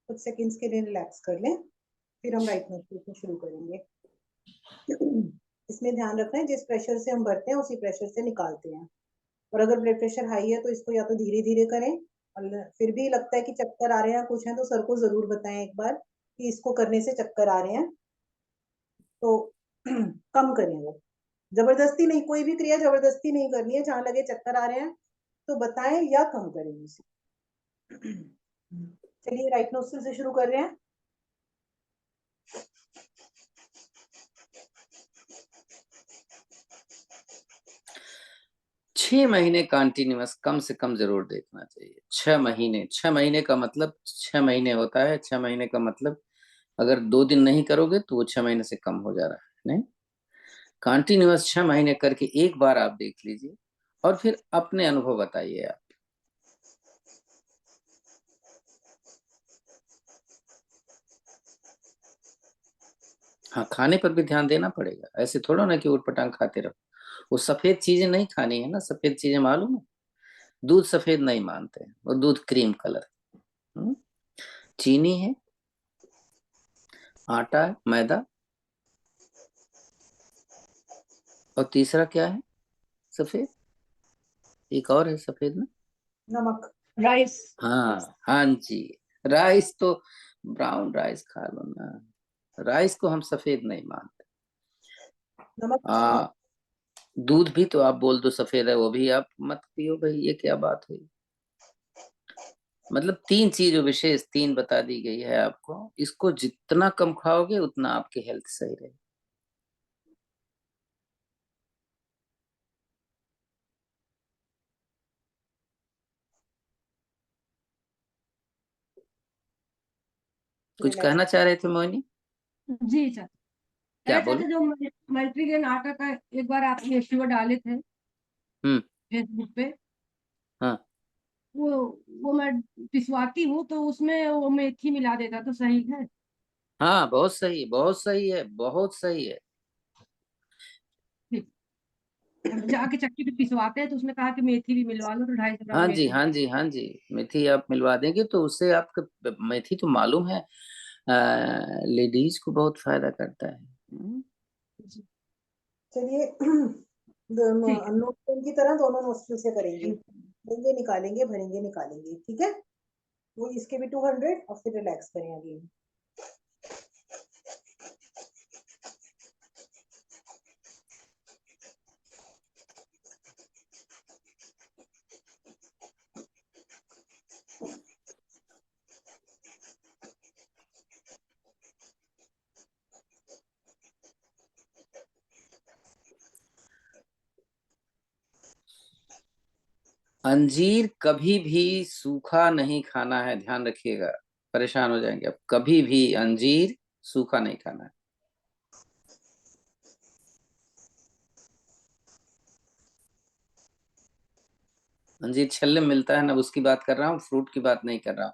कुछ सेकंड्स के लिए रिलैक्स कर लें, फिर हम राइट नोट शुरू करेंगे। इसमें ध्यान रखना है, जिस प्रेशर से हम भरते हैं उसी प्रेशर से निकालते हैं। और अगर ब्लड प्रेशर हाई है तो इसको या तो धीरे धीरे करें, और फिर भी लगता है कि चक्कर आ रहे हैं कुछ है, तो सर को जरूर बताएं एक बार कि इसको करने से चक्कर आ रहे हैं, तो कम करें वो। जबरदस्ती नहीं, कोई भी क्रिया जबरदस्ती नहीं करनी है। जहां लगे चक्कर आ रहे हैं तो बताएं या कम करें उसे। चलिए राइट नोस्ट्रल से शुरू कर रहे हैं। छह महीने कंटिन्यूअस कम से कम जरूर देखना चाहिए। 6 महीने, 6 महीने का मतलब 6 महीने होता है। 6 महीने का मतलब अगर 2 दिन नहीं करोगे तो वो 6 महीने से कम हो जा रहा है। नहीं, कंटिन्यूअस 6 महीने करके एक बार आप देख लीजिए और फिर अपने अनुभव बताइए आप। हाँ, खाने पर भी ध्यान देना पड़ेगा। ऐसे थोड़ा ना कि उटपटांग खाते रहो। वो सफेद चीजें नहीं खानी है ना। सफेद चीजें मालूम है, दूध सफेद नहीं मानते हैं, वो दूध क्रीम कलर। चीनी है, आटा है, मैदा, और तीसरा क्या है सफेद? एक और है सफेद ना, नमक, राइस। हाँ हाँ जी, राइस तो ब्राउन राइस खा लो ना। राइस को हम सफेद नहीं मानते। नमक चीनी। दूध भी तो आप बोल दो सफेद है, वो भी आप मत पियो भाई, ये क्या बात हुई? मतलब 3 चीज विशेष 3 बता दी गई है आपको। इसको जितना कम खाओगे उतना आपकी हेल्थ सही रहेगी। कुछ कहना चाह रहे थे मोहिनी? जी सर, क्या अरे बोलो? चाचा जो मल्टीग्रेन आटा का एक बार आपने वीडियो डाले थे हम्म। फेसबुक पे, हाँ वो वो मैं पिसवाती हूँ तो उसमें वो मेथी मिला देता तो सही है? हाँ, बहुत सही, बहुत सही है, बहुत सही है। ठीक। अब जाके चक्की पे पिसवाते हैं तो उसने कहा कि मेथी भी मिलवा लो, तो 250 ग्राम हाँ जी, मेथी। हाँ जी, हाँ जी, मेथी आप मिलवा देंगे तो उससे आपका मेथी तो मालूम है लेडीज को बहुत फायदा करता है। चलिए, ठीक है। नोस्ट्रल की तरह दोनों नोस्ट्रल से करेंगे। ठीक। भरेंगे निकालेंगे, भरेंगे निकालेंगे, ठीक है। वो इसके भी 200 और फिर रिलैक्स करें अगेन। अंजीर कभी भी सूखा नहीं खाना है, ध्यान रखिएगा, परेशान हो जाएंगे आप। कभी भी अंजीर सूखा नहीं खाना है। अंजीर छल्ले में मिलता है ना, उसकी बात कर रहा हूँ, फ्रूट की बात नहीं कर रहा हूँ।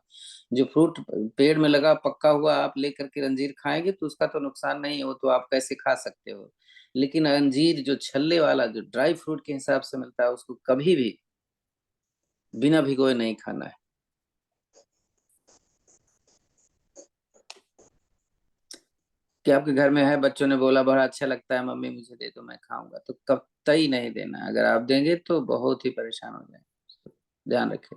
जो फ्रूट पेड़ में लगा पक्का हुआ आप लेकर के अंजीर खाएंगे तो उसका तो नुकसान नहीं हो, तो आप कैसे खा सकते हो। लेकिन अंजीर जो छल्ले वाला, जो ड्राई फ्रूट के हिसाब से मिलता है, उसको कभी भी बिना भिगोए नहीं खाना है। कि आपके घर में है, बच्चों ने बोला बड़ा अच्छा लगता है मम्मी मुझे दे दो मैं खाऊंगा, तो कतई नहीं देना। अगर आप देंगे तो बहुत ही परेशान हो जाएंगे। ध्यान रखें।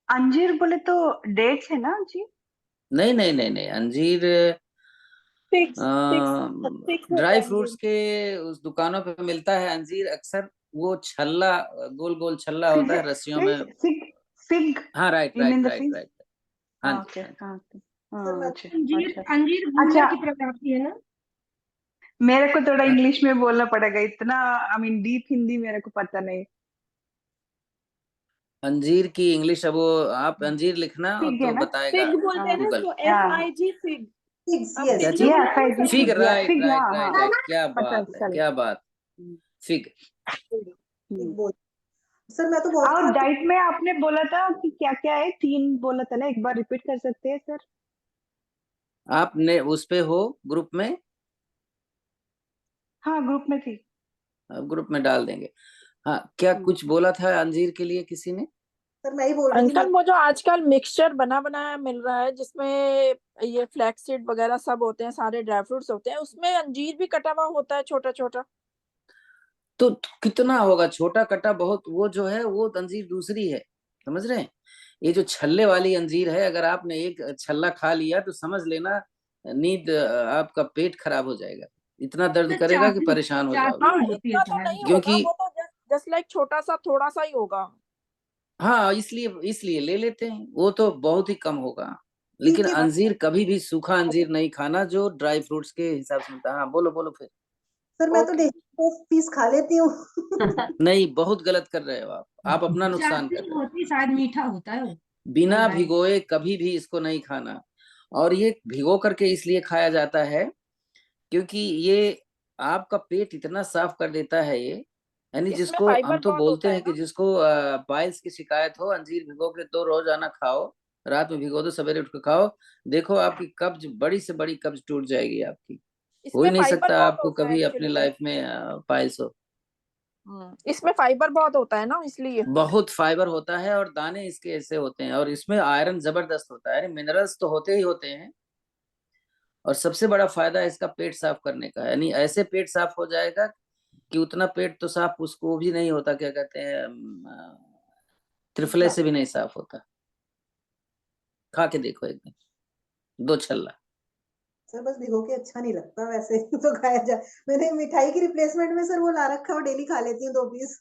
अंजीर बोले तो डेट्स है ना जी? नहीं नहीं नहीं नहीं, अंजीर फिक्स फिक्स होता ड्राई है फ्रूट्स ये। के उस दुकानों पे मिलता है अंजीर अक्सर। वो छल्ला, गोल गोल छल्ला होता है रस्सियों में। फिग, फिग, हाँ, right you mean right the right fig? Right. हाँ जी, ओके, हाँ जी। हाँ, सर मैं अच्छा, अंजीर अच्छा। अंजीर गुल्लर अच्छा, की प्रजाति है ना? मेरे को थोड़ा हाँ, इंग्लिश में बोलना पड़ेगा, इतना आई मीन डीप हिंदी मेरे को पता नहीं। अंजीर की इंग्लिश, अब वो आप अंजीर लिखना फिग है तो ना? बताएगा फिग बोलते हैं ना गूगल। इसको, हाँ। FIG fig. Figs, आप yes. क्या फिग चीज? बोल या रहे फिग हो फिग, सर? या राइट फिग, राइट राइट हाँ राइट, क्या पता बात है, चल। क्या बात। फिग। Fig बोल सर, मैं तो बहुत और खाती डाइट में आपने बोला था कि क्या क्या है, 3 बोला था ना, एक बार रिपीट कर सकते हैं सर? आपने उस पे हो ग्रुप में? हाँ ग्रुप में थी। अब ग्रुप में डाल देंगे। हाँ, क्या कुछ बोला था अंजीर के लिए किसी ने? सर, मैं ही बोल रही थी। अंकल वो जो आजकल मिक्सचर बना बनाया मिल रहा है जिसमें ये फ्लैक्स सीड वगैरह सब होते हैं, सारे ड्राई फ्रूट्स होते हैं, उसमें अंजीर भी कटा हुआ होता है छोटा छोटा। तो कितना होगा छोटा कटा, बहुत। वो जो है वो अंजीर दूसरी है, समझ रहे हैं? ये जो छल्ले वाली अंजीर है, अगर आपने एक छल्ला खा लिया तो समझ लेना नींद, आपका पेट खराब हो जाएगा, इतना दर्द तो करेगा कि चाशनी परेशान हो जाओगे। हाँ चाशनी होती है इतना तो शायद। नहीं होगा, क्योंकि वो तो जस्ट लाइक छोटा सा थोड़ा सा ही होगा। हाँ, इसलिए इसलिए ले लेते हैं, वो तो बहुत ही कम होगा। लेकिन ठीक है, अंजीर कभी भी सूखा अंजीर नहीं खाना जो ड्राई फ्रूट्स के हिसाब से मिलता है। हाँ, बोलो बोलो फिर। सर मैं तो ओके। डेली 2 पीस खा लेती हूँ। नहीं, बहुत गलत कर रहे हो आप अपना नुकसान कर चाशनी रहे हो। होती है शायद, मीठा होता है वो। बिना मलाई। भिगोए कभी भी इसको नहीं खाना। और ये भिगो करके इसलिए खाया जाता है क्योंकि ये आपका पेट इतना साफ कर देता है ये। यानी इसमें जिसको हम फाइबर तो बहुत बोलते होता है हैं कि ना। जिसको पाइल्स की शिकायत हो, अंजीर भिगो के तो रोजाना खाओ। रात में भिगो दो, सवेरे उठ के खाओ। देखो आपकी कब्ज, बड़ी से बड़ी कब्ज टूट जाएगी आपकी। हो इसमें ही नहीं फाइबर सकता बहुत आपको होता है कभी अपने एक्चुअली में। लाइफ में पाइल्स हो। इसमें फाइबर बहुत होता है ना इसलिए। बहुत फाइबर होता है और दाने इसके ऐसे होते हैं, और इसमें आयरन जबरदस्त होता है। अरे मिनरल्स तो होते ही होते हैं। और सबसे बड़ा फायदा है इसका पेट साफ करने का, यानी ऐसे पेट साफ हो जाएगा कि उतना पेट तो साफ उसको भी नहीं होता, क्या कहते हैं, त्रिफले से भी नहीं साफ होता। खा के देखो एक दिन, 2 छल्ला। सर बस भिगो के अच्छा नहीं लगता वैसे। तो खाया जाए। मैंने मिठाई की रिप्लेसमेंट में सर वो ला रखा है, और डेली खा लेती हूँ 2 पीस।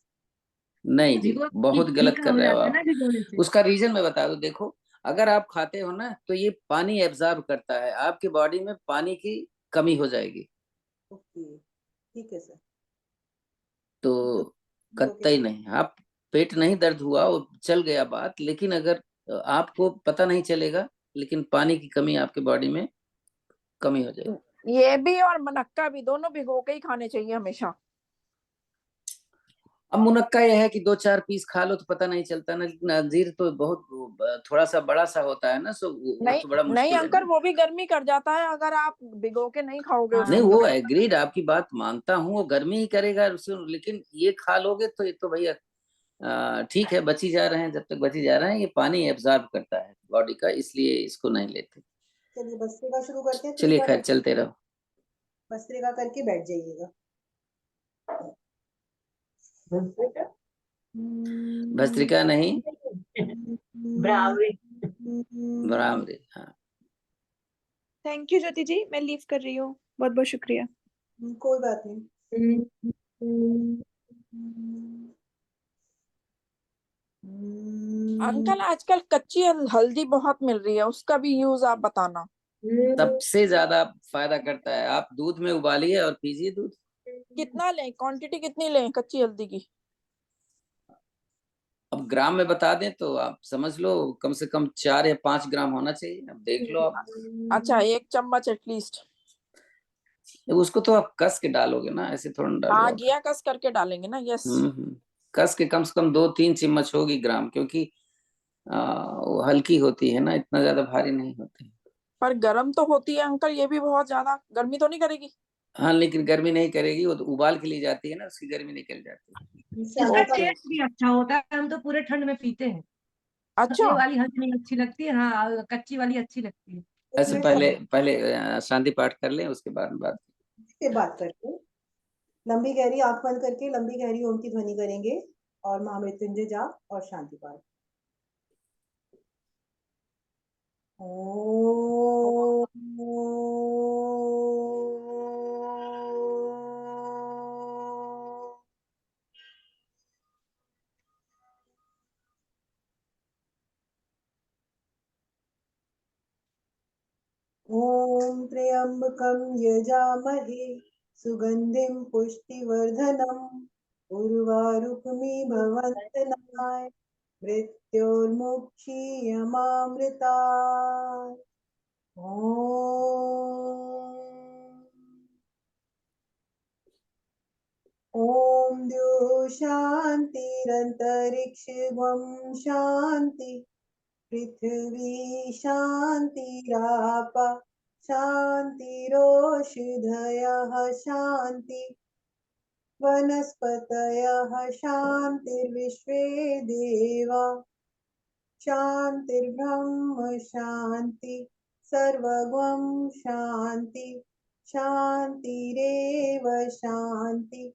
नहीं तो जी, भिगो बहुत गलत फीका कर हो रहे हो जाता है आप। ना भिगोने से। उसका रीजन मैं बता दूं, देखो, अगर आप खाते हो ना तो ये पानी एब्जॉर्ब करता है, आपकी बॉडी में पानी की कमी हो जाएगी। ओके, ठीक है सर। तो भिगो के कतई नहीं, आप पेट नहीं दर्द हुआ, वो चल गया बात, लेकिन अगर आपको पता नहीं चलेगा, लेकिन पानी की कमी आपके बॉडी में कमी हो जाएगी। ये भी और मनक्का भी दोनों भिगो के ही खाने चाहिए हमेशा। अब मुनक्का यह है कि 2-4 पीस खा लो तो पता नहीं चलता ना, लेकिन अंजीर तो बहुत थोड़ा सा बड़ा सा होता है ना, सो वो नहीं तो बड़ा नहीं मुश्किल है अंकल, ना। वो भी गर्मी कर जाता है अगर आप भिगो के नहीं खाओगे हाँ। नहीं, उसको वो कभी। एग्रीड, आपकी बात मानता हूँ, वो गर्मी ही करेगा लेकिन ये खा लोगे तो ये तो भैया ठीक है, बची जा रहे हैं, जब तक बची जा रहे हैं, ये पानी एब्जॉर्ब करता है बॉडी का, इसलिए इसको नहीं लेते। चलिए भस्त्रिका शुरू करते हैं, चलिए कृपया खैर, चलते रहो। भस्त्रिका करके बैठ जाइएगा। भस्त्रिका नहीं, ब्राह्मणी। भ्रामरी, हाँ। थैंक यू ज्योति जी, मैं लीव कर रही हूँ, बहुत बहुत शुक्रिया। कोई बात नहीं। अंकल आजकल कच्ची हल्दी बहुत मिल रही है, उसका भी यूज आप बताना। सबसे ज्यादा फायदा करता है, आप दूध में उबालिए और पीजिए दूध। कितना लें, क्वांटिटी कितनी लें कच्ची हल्दी की? अब ग्राम में बता दें तो आप समझ लो, कम से कम 4 या 5 ग्राम होना चाहिए, अब देख लो आप। अच्छा 1 चम्मच एटलीस्ट। उसको तो आप कस के डालोगे ना, ऐसे थोड़ा ना हाँ डालोगे। घिया कस करके डालेंगे ना, यस। कस के कम से कम 2-3 चम्मच होगी ग्राम, क्योंकि वो हल्की होती है ना, इतना ज्यादा भारी नहीं होती। पर गर्म तो होती है अंकल, ये भी बहुत ज्यादा गर्मी तो नहीं करेगी? हाँ, लेकिन गर्मी नहीं करेगी, वो तो उबाल के ली जाती है ना, उसकी गर्मी निकल जाती इसका ओके टेस्ट ओके। भी अच्छा होता है, हम तो पूरे ठंड में पीते हैं। अच्छा। ये वाली हल्दी नहीं अच्छी लगती है, हाँ कच्ची वाली अच्छी लगती है। है। ऐसे पहले पहले शांति पाठ कर लें, उसके बाद में बात। फिर बात करते हैं। लंबी गहरी आंख बंद करके लंबी गहरी ओम की ध्वनि करेंगे, और महामृत्युंजय जाप और शांति पाठ। ॐ त्र्यंबकं यजामहे सुगंधिं पुष्टिवर्धनम् उर्वारुकमिव बन्धनाय मृत्युर्मुक्षीयमामृता। ॐ द्यौः शान्तिरन्तरिक्षं शान्ति, पृथिवी शान्तिराप शान्तिरोषधयः शान्ति, वनस्पतयः शान्तिर्विश्वे देवा शान्तिर्ब्रह्म शान्ति, सर्वगं शान्ति, शान्तिरेव शान्ति,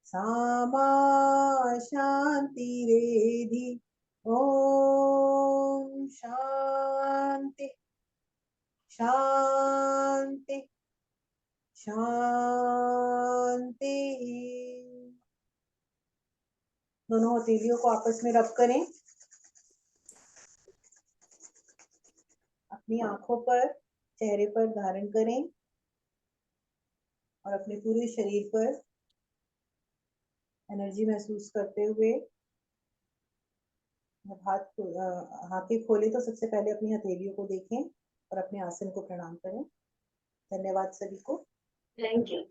सामा शान्तिरेधि। ॐ शान्ति शान्ति शान्ति। दोनों हथेलियों को आपस में रब करें, अपनी आंखों पर, चेहरे पर धारण करें और अपने पूरे शरीर पर एनर्जी महसूस करते हुए जब हाथें खोले तो सबसे पहले अपनी हथेलियों को देखें और अपने आसन को प्रणाम करें। धन्यवाद सभी को। Thank you.